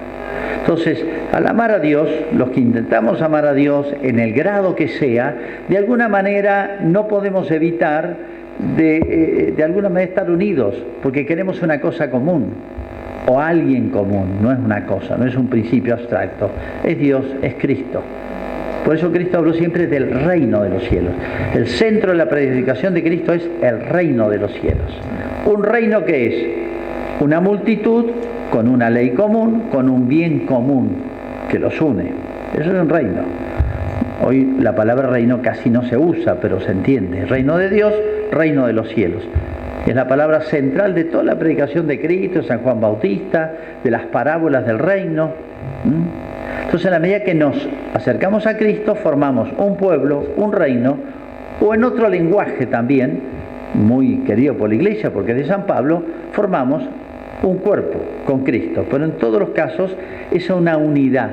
Entonces, al amar a Dios, los que intentamos amar a Dios en el grado que sea, de alguna manera no podemos evitar de alguna manera estar unidos, porque queremos una cosa común, o alguien común. No es una cosa, no es un principio abstracto, es Dios, es Cristo. Por eso Cristo habló siempre del reino de los cielos. El centro de la predicación de Cristo es el reino de los cielos. Un reino que es una multitud con una ley común, con un bien común que los une. Eso es un reino. Hoy la palabra reino casi no se usa, pero se entiende. Reino de Dios, reino de los cielos. Es la palabra central de toda la predicación de Cristo, San Juan Bautista, de las parábolas del reino. Entonces, a la medida que nos acercamos a Cristo, formamos un pueblo, un reino, o en otro lenguaje también, muy querido por la Iglesia, porque es de San Pablo, formamos un cuerpo con Cristo. Pero en todos los casos es una unidad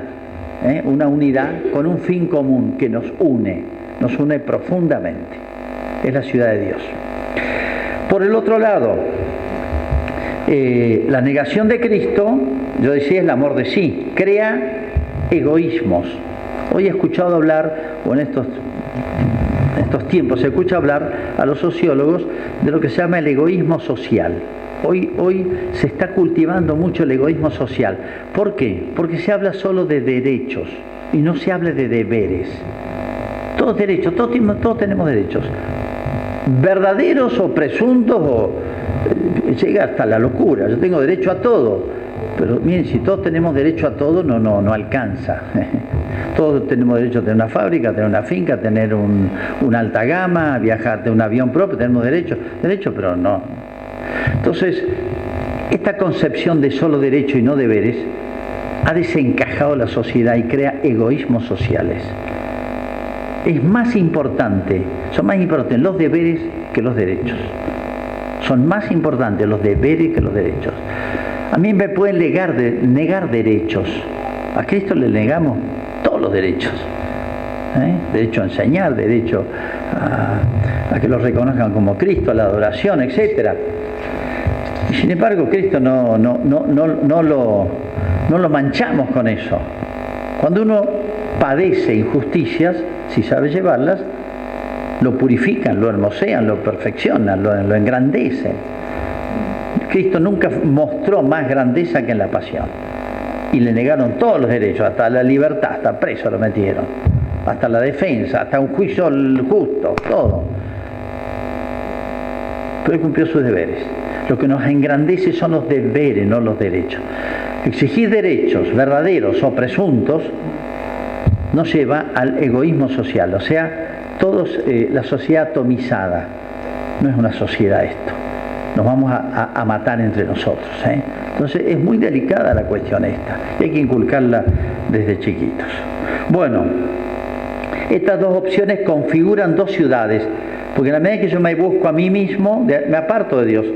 con un fin común que nos une profundamente. Es la ciudad de Dios. Por el otro lado, la negación de Cristo, yo decía, es el amor de sí, crea egoísmos. Hoy he escuchado hablar, o en estos tiempos se escucha hablar a los sociólogos de lo que se llama el egoísmo social. Hoy se está cultivando mucho el egoísmo social. ¿Por qué? Porque se habla solo de derechos y no se habla de deberes. Todos derechos, todos tenemos derechos. Verdaderos o presuntos, llega hasta la locura. Yo tengo derecho a todo. Pero miren, si todos tenemos derecho a todo, no alcanza. Todos tenemos derecho a tener una fábrica, a tener una finca, a tener una alta gama, a viajar de un avión propio, tenemos derecho, pero no. Entonces, esta concepción de solo derecho y no deberes ha desencajado la sociedad y crea egoísmos sociales. Son más importantes los deberes que los derechos. Son más importantes los deberes que los derechos. A mí me pueden negar derechos. A Cristo le negamos todos los derechos. Derecho a enseñar, derecho a que lo reconozcan como Cristo, a la adoración, etc. Y sin embargo, Cristo no lo manchamos con eso. Cuando uno padece injusticias, si sabe llevarlas, lo purifican, lo hermosean, lo perfeccionan, lo engrandecen. Cristo nunca mostró más grandeza que en la pasión. Y le negaron todos los derechos, hasta la libertad, hasta preso lo metieron, hasta la defensa, hasta un juicio justo, todo. Pero él cumplió sus deberes. Lo que nos engrandece son los deberes, no los derechos. Exigir derechos verdaderos o presuntos nos lleva al egoísmo social, o sea, la sociedad atomizada. No es una sociedad esto. Nos vamos a matar entre nosotros. Entonces es muy delicada la cuestión esta, y hay que inculcarla desde chiquitos. Bueno, estas dos opciones configuran dos ciudades, porque en la medida que yo me busco a mí mismo, me aparto de Dios,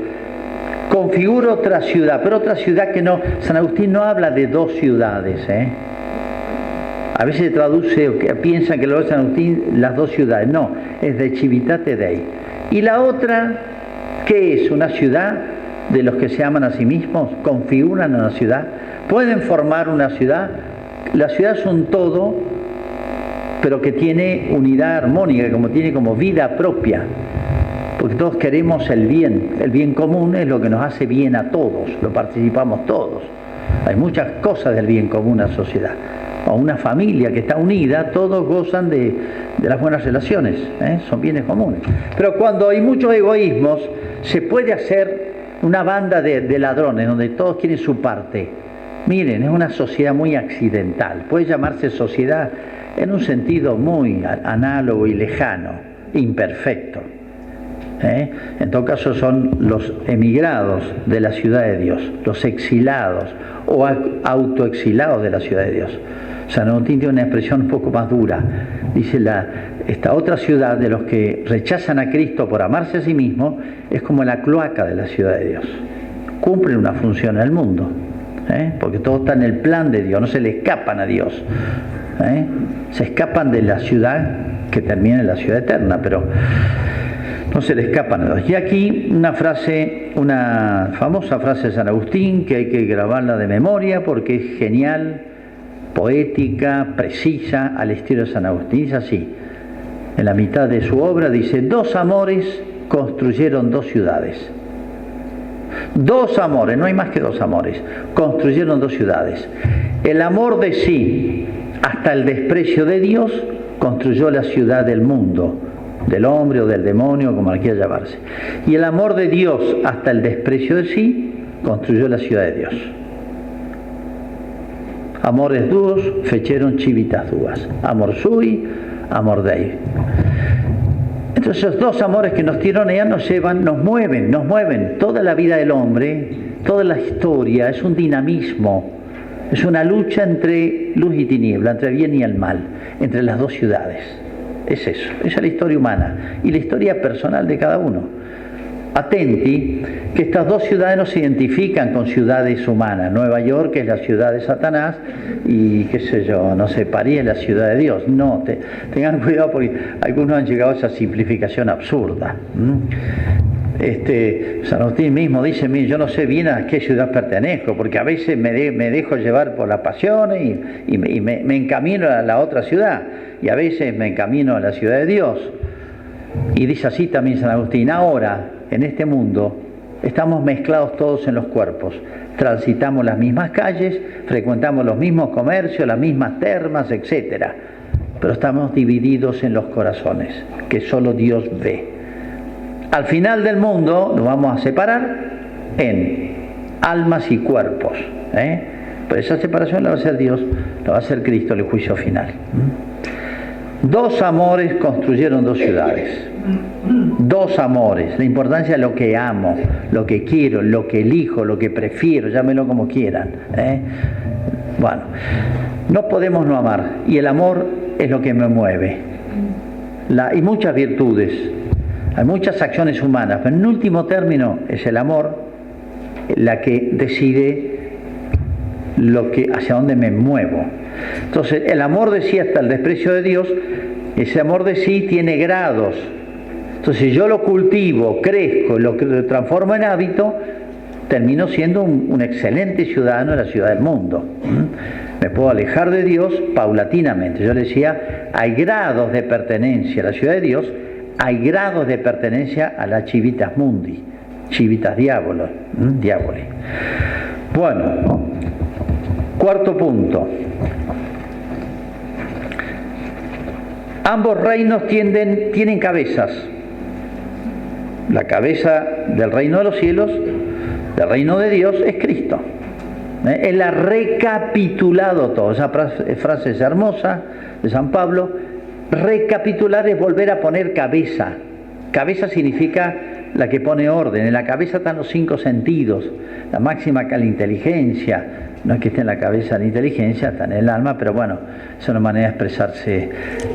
configuro otra ciudad, pero otra ciudad que no. San Agustín no habla de dos ciudades. A veces se traduce, o que piensan que lo de San Agustín, las dos ciudades. No, es de Civitate Dei. Y la otra, ¿qué es? Una ciudad de los que se aman a sí mismos, configuran una ciudad, pueden formar una ciudad. La ciudad es un todo, pero que tiene unidad armónica, tiene como vida propia, porque todos queremos el bien común es lo que nos hace bien a todos, lo participamos todos. Hay muchas cosas del bien común en la sociedad. O una familia que está unida, todos gozan de las buenas relaciones, son bienes comunes. Pero cuando hay muchos egoísmos, se puede hacer una banda de ladrones donde todos quieren su parte. Miren, es una sociedad muy accidental, puede llamarse sociedad en un sentido muy análogo y lejano, imperfecto. En todo caso son los emigrados de la ciudad de Dios, los exilados o autoexilados de la ciudad de Dios. San Agustín tiene una expresión un poco más dura. Dice, esta otra ciudad de los que rechazan a Cristo por amarse a sí mismo es como la cloaca de la ciudad de Dios. Cumplen una función en el mundo, porque todo está en el plan de Dios, no se le escapan a Dios. Se escapan de la ciudad que termina en la ciudad eterna, pero no se le escapan a Dios. Y aquí una famosa frase de San Agustín, que hay que grabarla de memoria porque es genial, poética, precisa, al estilo de San Agustín. Dice así, en la mitad de su obra dice: 2 amores construyeron 2 ciudades. 2 amores, no hay más que 2 amores, construyeron 2 ciudades. El amor de sí hasta el desprecio de Dios construyó la ciudad del mundo, del hombre o del demonio, como quiera llamarse. Y el amor de Dios hasta el desprecio de sí construyó la ciudad de Dios. Amores duos feceron civitas duas. Amor sui, amor dei. Entonces esos 2 amores que nos tiran allá nos llevan, nos mueven. Toda la vida del hombre, toda la historia es un dinamismo, es una lucha entre luz y tiniebla, entre el bien y el mal, entre las 2 ciudades. Es eso, esa es la historia humana y la historia personal de cada uno. Atenti que estas 2 ciudades no se identifican con ciudades humanas. Nueva York es la ciudad de Satanás y qué sé yo, no sé, París es la ciudad de Dios. No, tengan cuidado porque algunos han llegado a esa simplificación absurda. San Agustín mismo dice: yo no sé bien a qué ciudad pertenezco, porque a veces me dejo llevar por las pasiones y me encamino a la otra ciudad, y a veces me encamino a la ciudad de Dios. Y dice así también San Agustín: ahora, en este mundo, estamos mezclados todos en los cuerpos, transitamos las mismas calles, frecuentamos los mismos comercios, las mismas termas, etc. Pero estamos divididos en los corazones, que solo Dios ve. Al final del mundo nos vamos a separar en almas y cuerpos. Pero esa separación la va a hacer Dios, la va a hacer Cristo en el juicio final. 2 amores construyeron 2 ciudades. 2 amores. La importancia de lo que amo, lo que quiero, lo que elijo, lo que prefiero, llámelo como quieran. Bueno, no podemos no amar. Y el amor es lo que me mueve. Y muchas virtudes. Hay muchas acciones humanas, pero en último término es el amor la que decide hacia dónde me muevo. Entonces, el amor de sí hasta el desprecio de Dios, ese amor de sí tiene grados. Entonces, si yo lo cultivo, crezco, lo transformo en hábito, termino siendo un excelente ciudadano de la ciudad del mundo. Me puedo alejar de Dios paulatinamente. Yo le decía, hay grados de pertenencia a la ciudad de Dios, hay grados de pertenencia a la civitas mundi, civitas diaboli. Bueno, 4º punto. Ambos reinos tienen cabezas. La cabeza del reino de los cielos, del reino de Dios, es Cristo. Él ha recapitulado todo. Esa frase es hermosa de San Pablo. Recapitular es volver a poner cabeza. Cabeza significa la que pone orden. En la cabeza están los 5 sentidos. La máxima que la inteligencia. No es que esté en la cabeza la inteligencia, está en el alma, pero bueno, es una manera de expresarse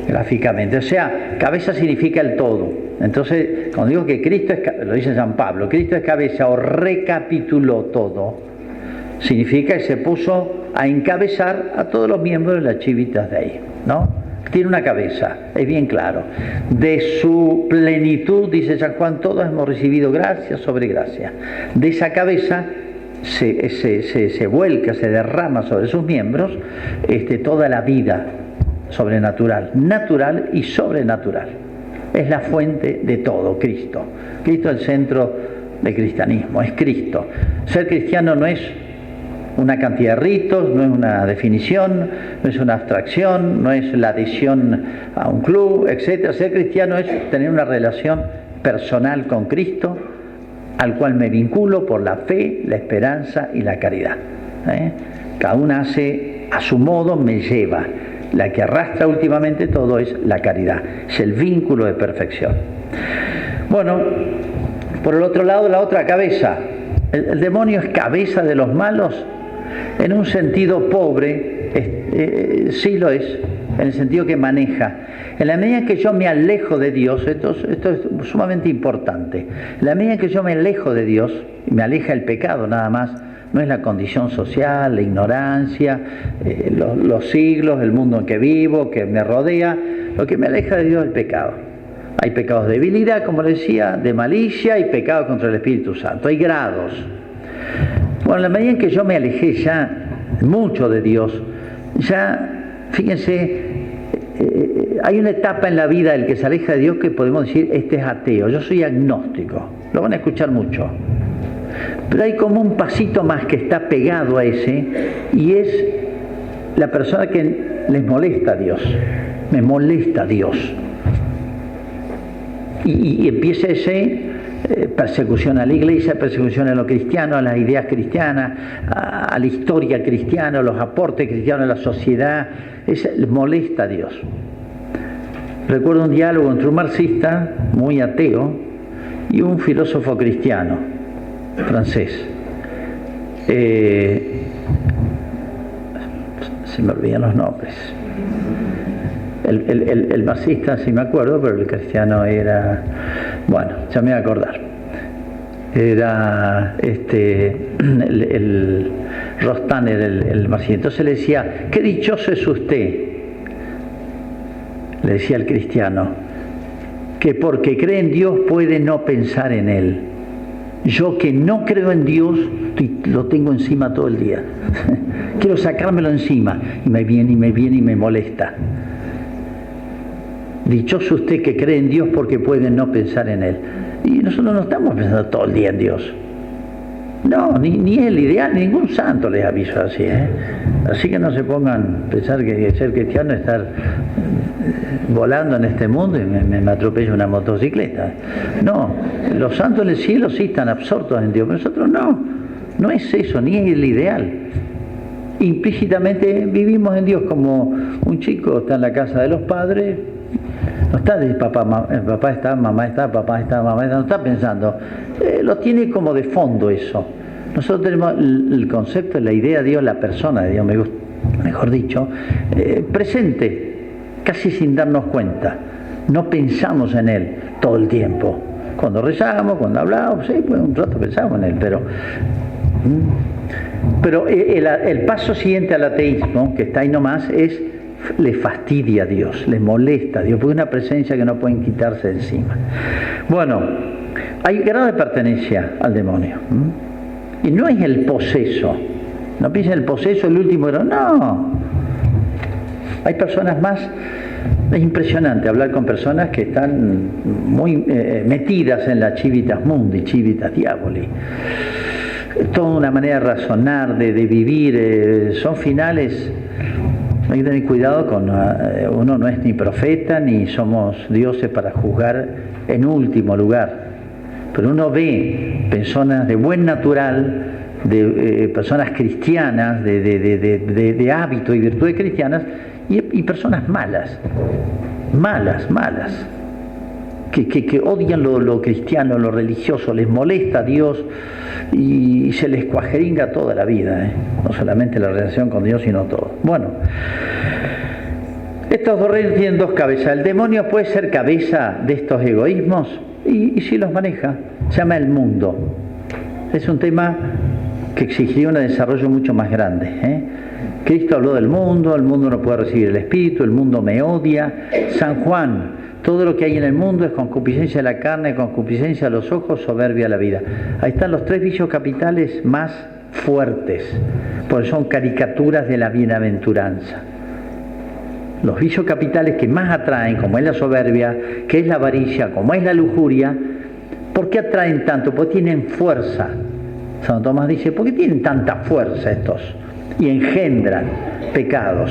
gráficamente. O sea, cabeza significa el todo. Entonces, cuando digo que Cristo es, lo dice San Pablo, Cristo es cabeza o recapituló todo, significa que se puso a encabezar a todos los miembros de la Civitas Dei, ¿no? Tiene una cabeza, es bien claro. De su plenitud, dice San Juan, todos hemos recibido gracia sobre gracia. De esa cabeza se vuelca, se derrama sobre sus miembros toda la vida sobrenatural, natural y sobrenatural. Es la fuente de todo, Cristo. Cristo es el centro del cristianismo, es Cristo. Ser cristiano no es una cantidad de ritos, no es una definición, no es una abstracción, no es la adhesión a un club, etc. Ser cristiano es tener una relación personal con Cristo, al cual me vinculo por la fe, la esperanza y la caridad. Cada una hace a su modo, me lleva. La que arrastra últimamente todo es la caridad, es el vínculo de perfección. Bueno, por el otro lado, la otra cabeza. El demonio es cabeza de los malos en un sentido pobre, Sí lo es, en el sentido que maneja. En la medida en que yo me alejo de Dios, esto es sumamente importante, en la medida en que yo me alejo de Dios, y me aleja el pecado nada más, no es la condición social, la ignorancia, los siglos, el mundo en que vivo, que me rodea, lo que me aleja de Dios es el pecado. Hay pecados de debilidad, como decía, de malicia y pecados contra el Espíritu Santo, hay grados. Bueno, en la medida en que yo me alejé ya mucho de Dios, ya, fíjense, hay una etapa en la vida del que se aleja de Dios que podemos decir, este es ateo, yo soy agnóstico, lo van a escuchar mucho. Pero hay como un pasito más que está pegado a ese, y es la persona que les molesta a Dios, me molesta a Dios. Y empieza ese persecución a la iglesia, persecución a lo cristiano, a las ideas cristianas, a la historia cristiana, a los aportes cristianos a la sociedad. Molesta a Dios. Recuerdo un diálogo entre un marxista muy ateo y un filósofo cristiano francés. Se me olvidan los nombres. El marxista sí me acuerdo, pero el cristiano era, bueno, ya me voy a acordar, era el Rostand, el marxista. Entonces le decía, qué dichoso es usted, le decía el cristiano, que porque cree en Dios puede no pensar en Él. Yo que no creo en Dios, lo tengo encima todo el día. Quiero sacármelo encima, y me viene y me viene y me molesta. Dichoso usted que cree en Dios porque puede no pensar en Él. Y nosotros no estamos pensando todo el día en Dios. No, ni es el ideal, ningún santo les aviso así, ¿eh? Así que no se pongan a pensar que ser cristiano es estar volando en este mundo y me atropella una motocicleta. No, los santos en el cielo sí están absortos en Dios, pero nosotros no es eso, ni es el ideal. Implícitamente vivimos en Dios como un chico está en la casa de los padres, no está de papá está, mamá está, papá está, mamá está, no está pensando, lo tiene como de fondo eso. Nosotros tenemos el concepto, la idea de Dios, la persona de Dios, mejor dicho, presente, casi sin darnos cuenta. No pensamos en Él todo el tiempo. Cuando rezamos, cuando hablamos, sí, pues un rato pensamos en Él, pero el paso siguiente al ateísmo, que está ahí nomás, es le fastidia a Dios, le molesta a Dios, porque es una presencia que no pueden quitarse de encima. Bueno, hay grado de pertenencia al demonio. Y no es el poseso. No piensen el poseso, el último grado. No. Hay personas más. Es impresionante hablar con personas que están muy metidas en la civitas mundi, civitas diaboli. Toda una manera de razonar, de vivir. Son finales. Hay que tener cuidado con uno no es ni profeta ni somos dioses para juzgar en último lugar, pero uno ve personas de buen natural, de personas cristianas, de hábito y virtudes cristianas, y personas malas, que odian lo cristiano, lo religioso, les molesta a Dios y se les cuajeringa toda la vida, no solamente la relación con Dios, sino todo. Bueno, estos dos reinos tienen dos cabezas. El demonio puede ser cabeza de estos egoísmos y si los maneja, se llama el mundo. Es un tema que exigiría un desarrollo mucho más grande. Cristo habló del mundo, el mundo no puede recibir el Espíritu, el mundo me odia. San Juan, todo lo que hay en el mundo es concupiscencia de la carne, concupiscencia de los ojos, soberbia de la vida. Ahí están los tres vicios capitales más fuertes, porque son caricaturas de la bienaventuranza. Los vicios capitales que más atraen, como es la soberbia, que es la avaricia, como es la lujuria, ¿por qué atraen tanto? Porque tienen fuerza. San Tomás dice, ¿por qué tienen tanta fuerza estos? Y engendran pecados.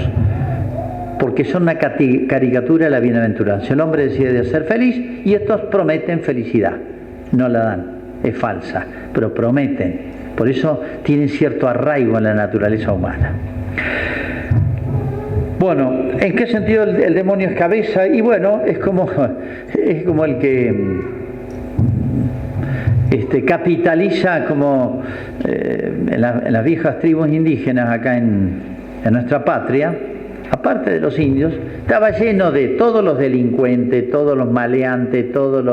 Porque son una caricatura de la bienaventuranza. El hombre decide ser feliz y estos prometen felicidad. No la dan, es falsa, pero prometen. Por eso tienen cierto arraigo en la naturaleza humana. Bueno, ¿en qué sentido el demonio es cabeza? Y bueno, es como el que capitaliza como en las viejas tribus indígenas acá en nuestra patria. aparte de los indios, estaba lleno de todos los delincuentes, todos los maleantes, todos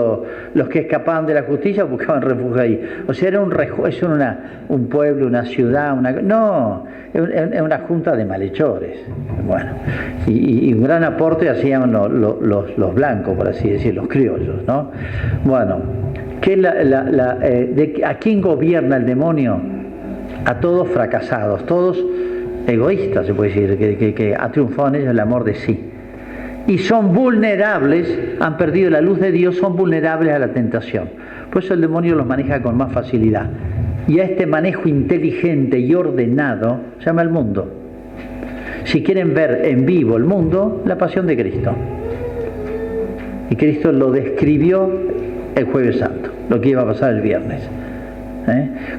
los que escapaban de la justicia buscaban refugio ahí. O sea, era un pueblo, una ciudad, era una junta de malhechores. Bueno, y un gran aporte hacían los blancos, por así decir, los criollos, ¿no? Bueno, ¿a quién gobierna el demonio? A todos fracasados, todos egoístas, se puede decir, que ha triunfado en ellos el amor de sí. Y son vulnerables, han perdido la luz de Dios, son vulnerables a la tentación. Por eso el demonio los maneja con más facilidad. Y a este manejo inteligente y ordenado se llama el mundo. Si quieren ver en vivo el mundo, la pasión de Cristo. Y Cristo lo describió el Jueves Santo, lo que iba a pasar el viernes.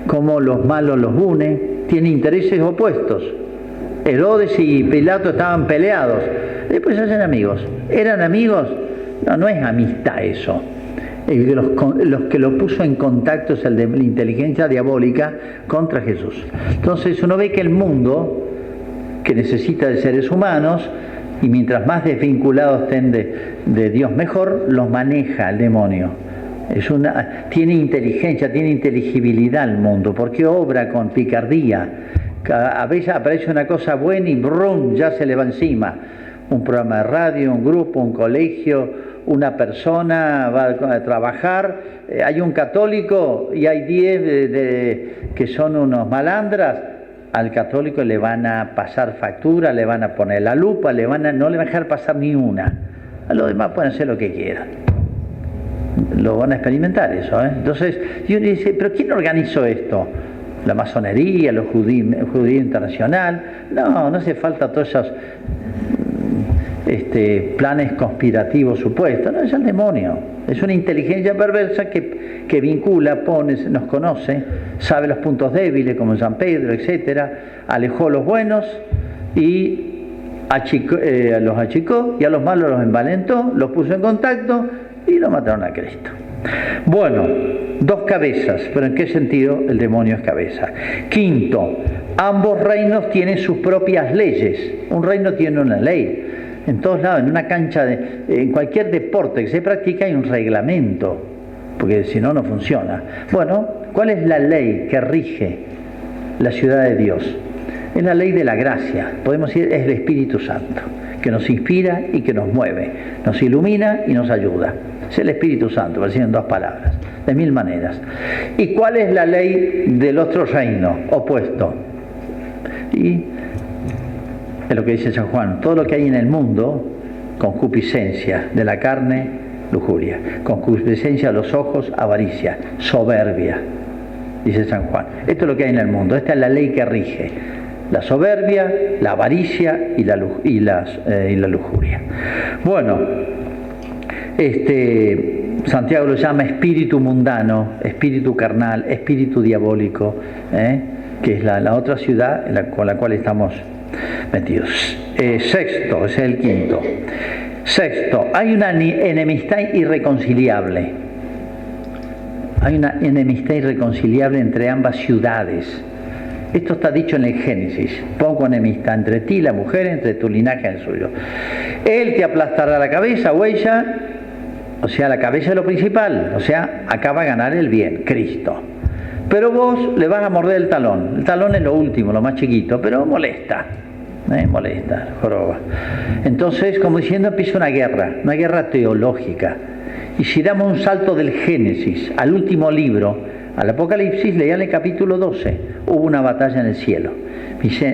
Cómo los malos los une, tienen intereses opuestos. Herodes y Pilato estaban peleados, después se hacen amigos. ¿Eran amigos? No es amistad eso. Los que lo puso en contacto es el de la inteligencia diabólica contra Jesús. Entonces uno ve que el mundo, que necesita de seres humanos, y mientras más desvinculados estén de Dios mejor, los maneja el demonio. Tiene inteligencia, tiene inteligibilidad el mundo, porque obra con picardía. A veces aparece una cosa buena y brum, ya se le va encima. Un programa de radio, un grupo, un colegio, una persona va a trabajar, hay un católico y hay 10 que son unos malandras. Al católico le van a pasar factura, le van a poner la lupa, no le van a dejar pasar ni una. A los demás pueden hacer lo que quieran. Lo van a experimentar eso, ¿eh? Entonces, yo dice, ¿pero quién organizó esto? La masonería, el judío internacional. No hace falta todos esos planes conspirativos supuestos. No, es el demonio. Es una inteligencia perversa que vincula, nos conoce, sabe los puntos débiles como San Pedro, etcétera. Alejó a los buenos y los achicó, y a los malos los envalentó, los puso en contacto y lo mataron a Cristo. Bueno, 2 cabezas, pero ¿en qué sentido el demonio es cabeza? Quinto, ambos reinos tienen sus propias leyes. Un reino tiene una ley. En todos lados, en una cancha, en cualquier deporte que se practica hay un reglamento, porque si no, no funciona. Bueno, ¿cuál es la ley que rige la ciudad de Dios? Es la ley de la gracia, podemos decir, es el Espíritu Santo, que nos inspira y que nos mueve, nos ilumina y nos ayuda. Es el Espíritu Santo, apareciendo en 2 palabras, de 1000 maneras. ¿Y cuál es la ley del otro reino, opuesto? Y es lo que dice San Juan: todo lo que hay en el mundo, concupiscencia de la carne, lujuria; concupiscencia de los ojos, avaricia; soberbia, dice San Juan. Esto es lo que hay en el mundo, esta es la ley que rige: la soberbia, la avaricia y la lujuria. Bueno, Santiago lo llama espíritu mundano, espíritu carnal, espíritu diabólico, que es la otra ciudad con la cual estamos metidos. Sexto, ese es el quinto. Sexto, hay una enemistad irreconciliable. Hay una enemistad irreconciliable entre ambas ciudades. Esto está dicho en el Génesis: pongo enemistad entre ti y la mujer, entre tu linaje y el suyo. Él te aplastará la cabeza, o ella, o sea, la cabeza es lo principal, o sea, acá va a ganar el bien, Cristo. Pero vos le vas a morder el talón. El talón es lo último, lo más chiquito, pero molesta, joroba. Entonces, como diciendo, empieza una guerra teológica. Y si damos un salto del Génesis al último libro, al Apocalipsis, leían el capítulo 12, hubo una batalla en el cielo.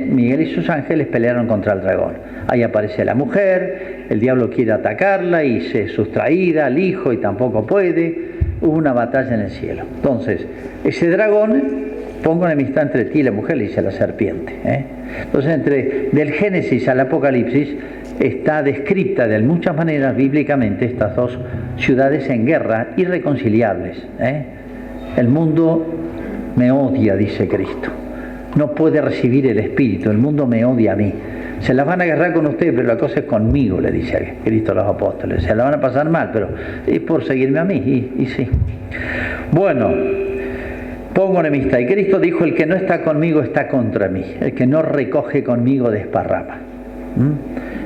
Miguel y sus ángeles pelearon contra el dragón. Ahí aparece la mujer, el diablo quiere atacarla y se es sustraída al hijo y tampoco puede. Hubo una batalla en el cielo. Entonces, ese dragón, pongo enemistad entre ti y la mujer, le dice la serpiente. Entonces, del Génesis al Apocalipsis está descrita de muchas maneras bíblicamente estas 2 ciudades en guerra, irreconciliables. El mundo me odia, dice Cristo. No puede recibir el Espíritu, el mundo me odia a mí. Se las van a agarrar con ustedes, pero la cosa es conmigo, le dice Cristo a los apóstoles. Se la van a pasar mal, pero es por seguirme a mí, y sí. Bueno, pongo enemistad. Y Cristo dijo: el que no está conmigo está contra mí. El que no recoge conmigo desparrama.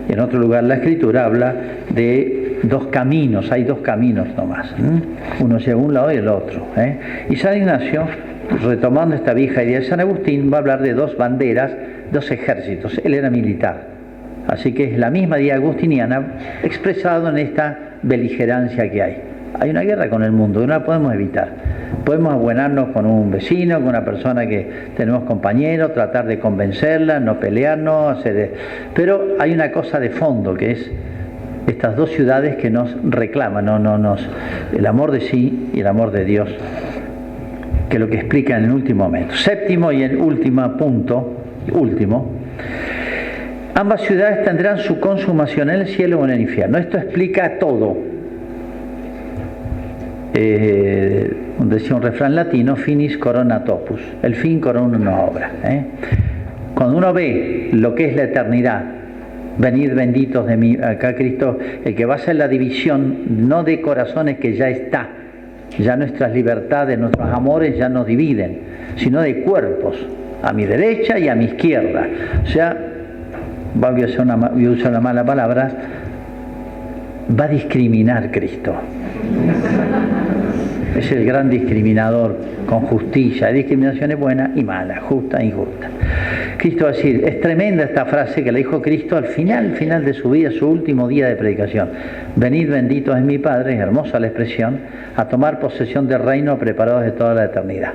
En otro lugar la Escritura habla de dos caminos, hay dos caminos nomás, uno hacia un lado y el otro. Y San Ignacio, retomando esta vieja idea de San Agustín, va a hablar de dos banderas, dos ejércitos. Él era militar, así que es la misma idea agustiniana expresado en esta beligerancia que hay. Hay una guerra con el mundo, no la podemos evitar. Podemos abuenarnos con un vecino, con una persona que tenemos compañero, tratar de convencerla, no pelearnos, pero hay una cosa de fondo que es estas dos ciudades que nos reclaman, el amor de sí y el amor de Dios, que es lo que explica en el último momento. Séptimo y el último punto, ambas ciudades tendrán su consumación en el cielo o en el infierno. Esto explica todo. Decía un refrán latino, finis corona topus, el fin corona una obra. Cuando uno ve lo que es la eternidad, venid benditos de mí, acá Cristo, el que va a hacer la división, no de corazones que ya está, ya nuestras libertades, nuestros amores ya nos dividen, sino de cuerpos, a mi derecha y a mi izquierda. O sea, voy a usar una mala palabra, va a discriminar Cristo. Es el gran discriminador con justicia. Hay discriminaciones buenas y malas, justas e injustas. Cristo va a decir, es tremenda esta frase que le dijo Cristo al final de su vida, su último día de predicación. Venid benditos de mi Padre, es hermosa la expresión, a tomar posesión del reino preparados de toda la eternidad.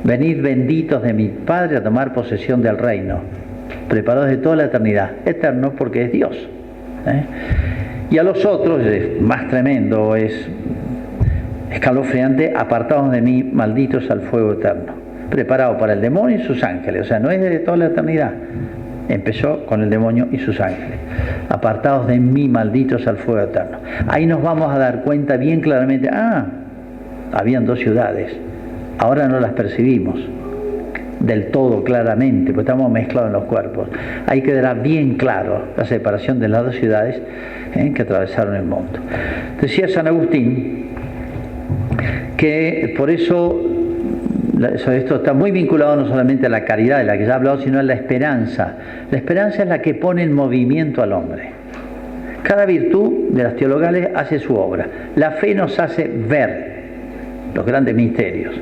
Venid benditos de mi Padre a tomar posesión del reino, preparados de toda la eternidad. Eterno porque es Dios. Y a los otros, es más tremendo, es escalofriante, apartados de mí, malditos al fuego eterno, preparado para el demonio y sus ángeles. O sea, no es de toda la eternidad, empezó con el demonio y sus ángeles. Apartados de mí, malditos al fuego eterno. Ahí nos vamos a dar cuenta bien claramente, habían dos ciudades, ahora no las percibimos del todo claramente, porque estamos mezclados en los cuerpos. Ahí quedará bien claro la separación de las dos ciudades que atravesaron el mundo. Decía San Agustín que por eso esto está muy vinculado no solamente a la caridad de la que ya he hablado, sino a la esperanza. La esperanza es la que pone en movimiento al hombre. Cada virtud de las teologales hace su obra. La fe nos hace ver los grandes misterios.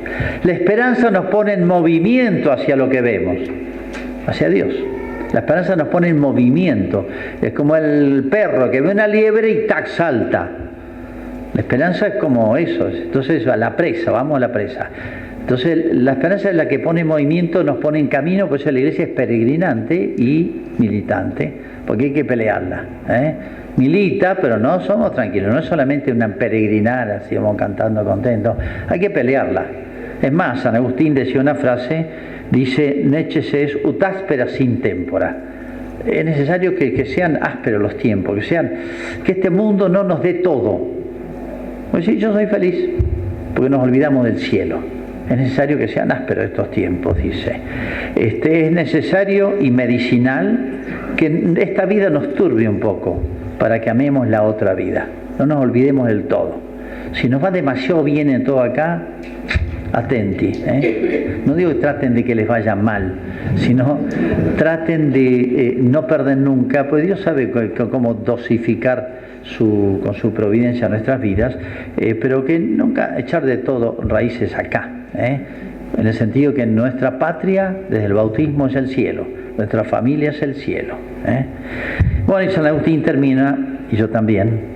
La esperanza nos pone en movimiento hacia lo que vemos, hacia Dios. La esperanza nos pone en movimiento. Es como el perro que ve una liebre y ¡tac! Salta. La esperanza es como eso. Entonces a la presa, vamos a la presa. Entonces la esperanza es la que pone en movimiento, nos pone en camino. Por eso la iglesia es peregrinante y militante, porque hay que pelearla. Milita, pero no somos tranquilos, no es solamente una peregrinar, así vamos cantando contentos, hay que pelearla. Es más, San Agustín decía una frase, dice, necesses ut aspera sin tempora. Es necesario que sean ásperos los tiempos, que este mundo no nos dé todo. Pues sí, yo soy feliz, porque nos olvidamos del cielo. Es necesario que sean ásperos estos tiempos, dice. Es necesario y medicinal que esta vida nos turbe un poco, para que amemos la otra vida. No nos olvidemos del todo. Si nos va demasiado bien en todo acá, atenti. No digo que traten de que les vaya mal, sino traten de no perder nunca, pues Dios sabe cómo dosificar con su providencia nuestras vidas, pero que nunca echar de todo raíces acá. En el sentido que nuestra patria, desde el bautismo, es el cielo. Nuestra familia es el cielo. Bueno, y San Agustín termina, y yo también,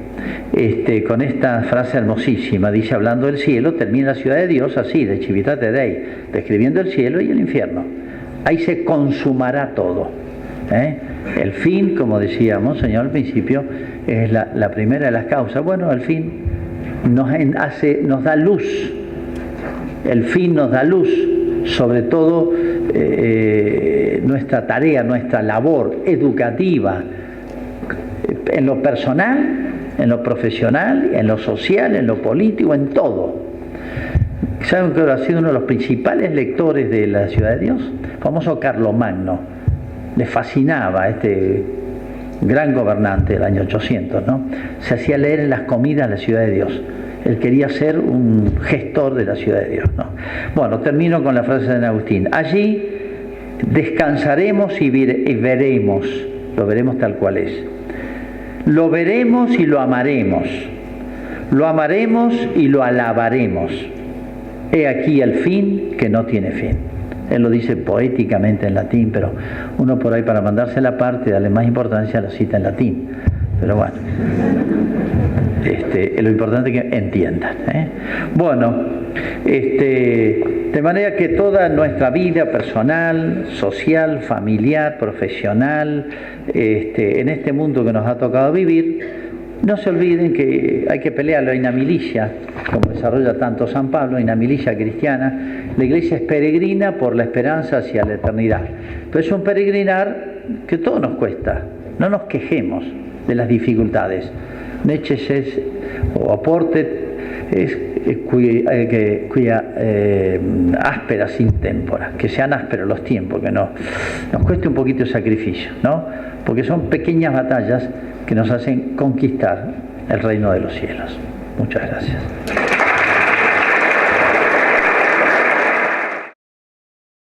con esta frase hermosísima. Dice, hablando del cielo, termina la ciudad de Dios así, de Civitate Dei, describiendo el cielo y el infierno. Ahí se consumará todo. El fin, como decía Monseñor al principio, es la primera de las causas. Bueno, el fin nos da luz. El fin nos da luz, sobre todo nuestra tarea, nuestra labor educativa, en lo personal, en lo profesional, en lo social, en lo político, en todo. ¿Saben que ha sido uno de los principales lectores de la Ciudad de Dios? El famoso Carlomagno. Le fascinaba este gran gobernante del año 800, ¿no? Se hacía leer en las comidas la Ciudad de Dios. Él quería ser un gestor de la Ciudad de Dios, ¿no? Bueno, termino con la frase de San Agustín. Allí descansaremos y veremos, lo veremos tal cual es. Lo veremos y lo amaremos. Lo amaremos y lo alabaremos. He aquí el fin que no tiene fin. Él lo dice poéticamente en latín, pero uno por ahí para mandarse la parte y darle más importancia lo cita en latín. Pero bueno, lo importante es que entiendan. Bueno, de manera que toda nuestra vida personal, social, familiar, profesional, en este mundo que nos ha tocado vivir, no se olviden que hay que pelearlo. Hay una milicia, como desarrolla tanto San Pablo, hay una milicia cristiana. La iglesia es peregrina por la esperanza hacia la eternidad. Pero es un peregrinar que todo nos cuesta. No nos quejemos de las dificultades. Necesses o aporte cuya áspera sin témpora, que sean ásperos los tiempos, que nos cueste un poquito de sacrificio, ¿no? Porque son pequeñas batallas que nos hacen conquistar el reino de los cielos. Muchas gracias.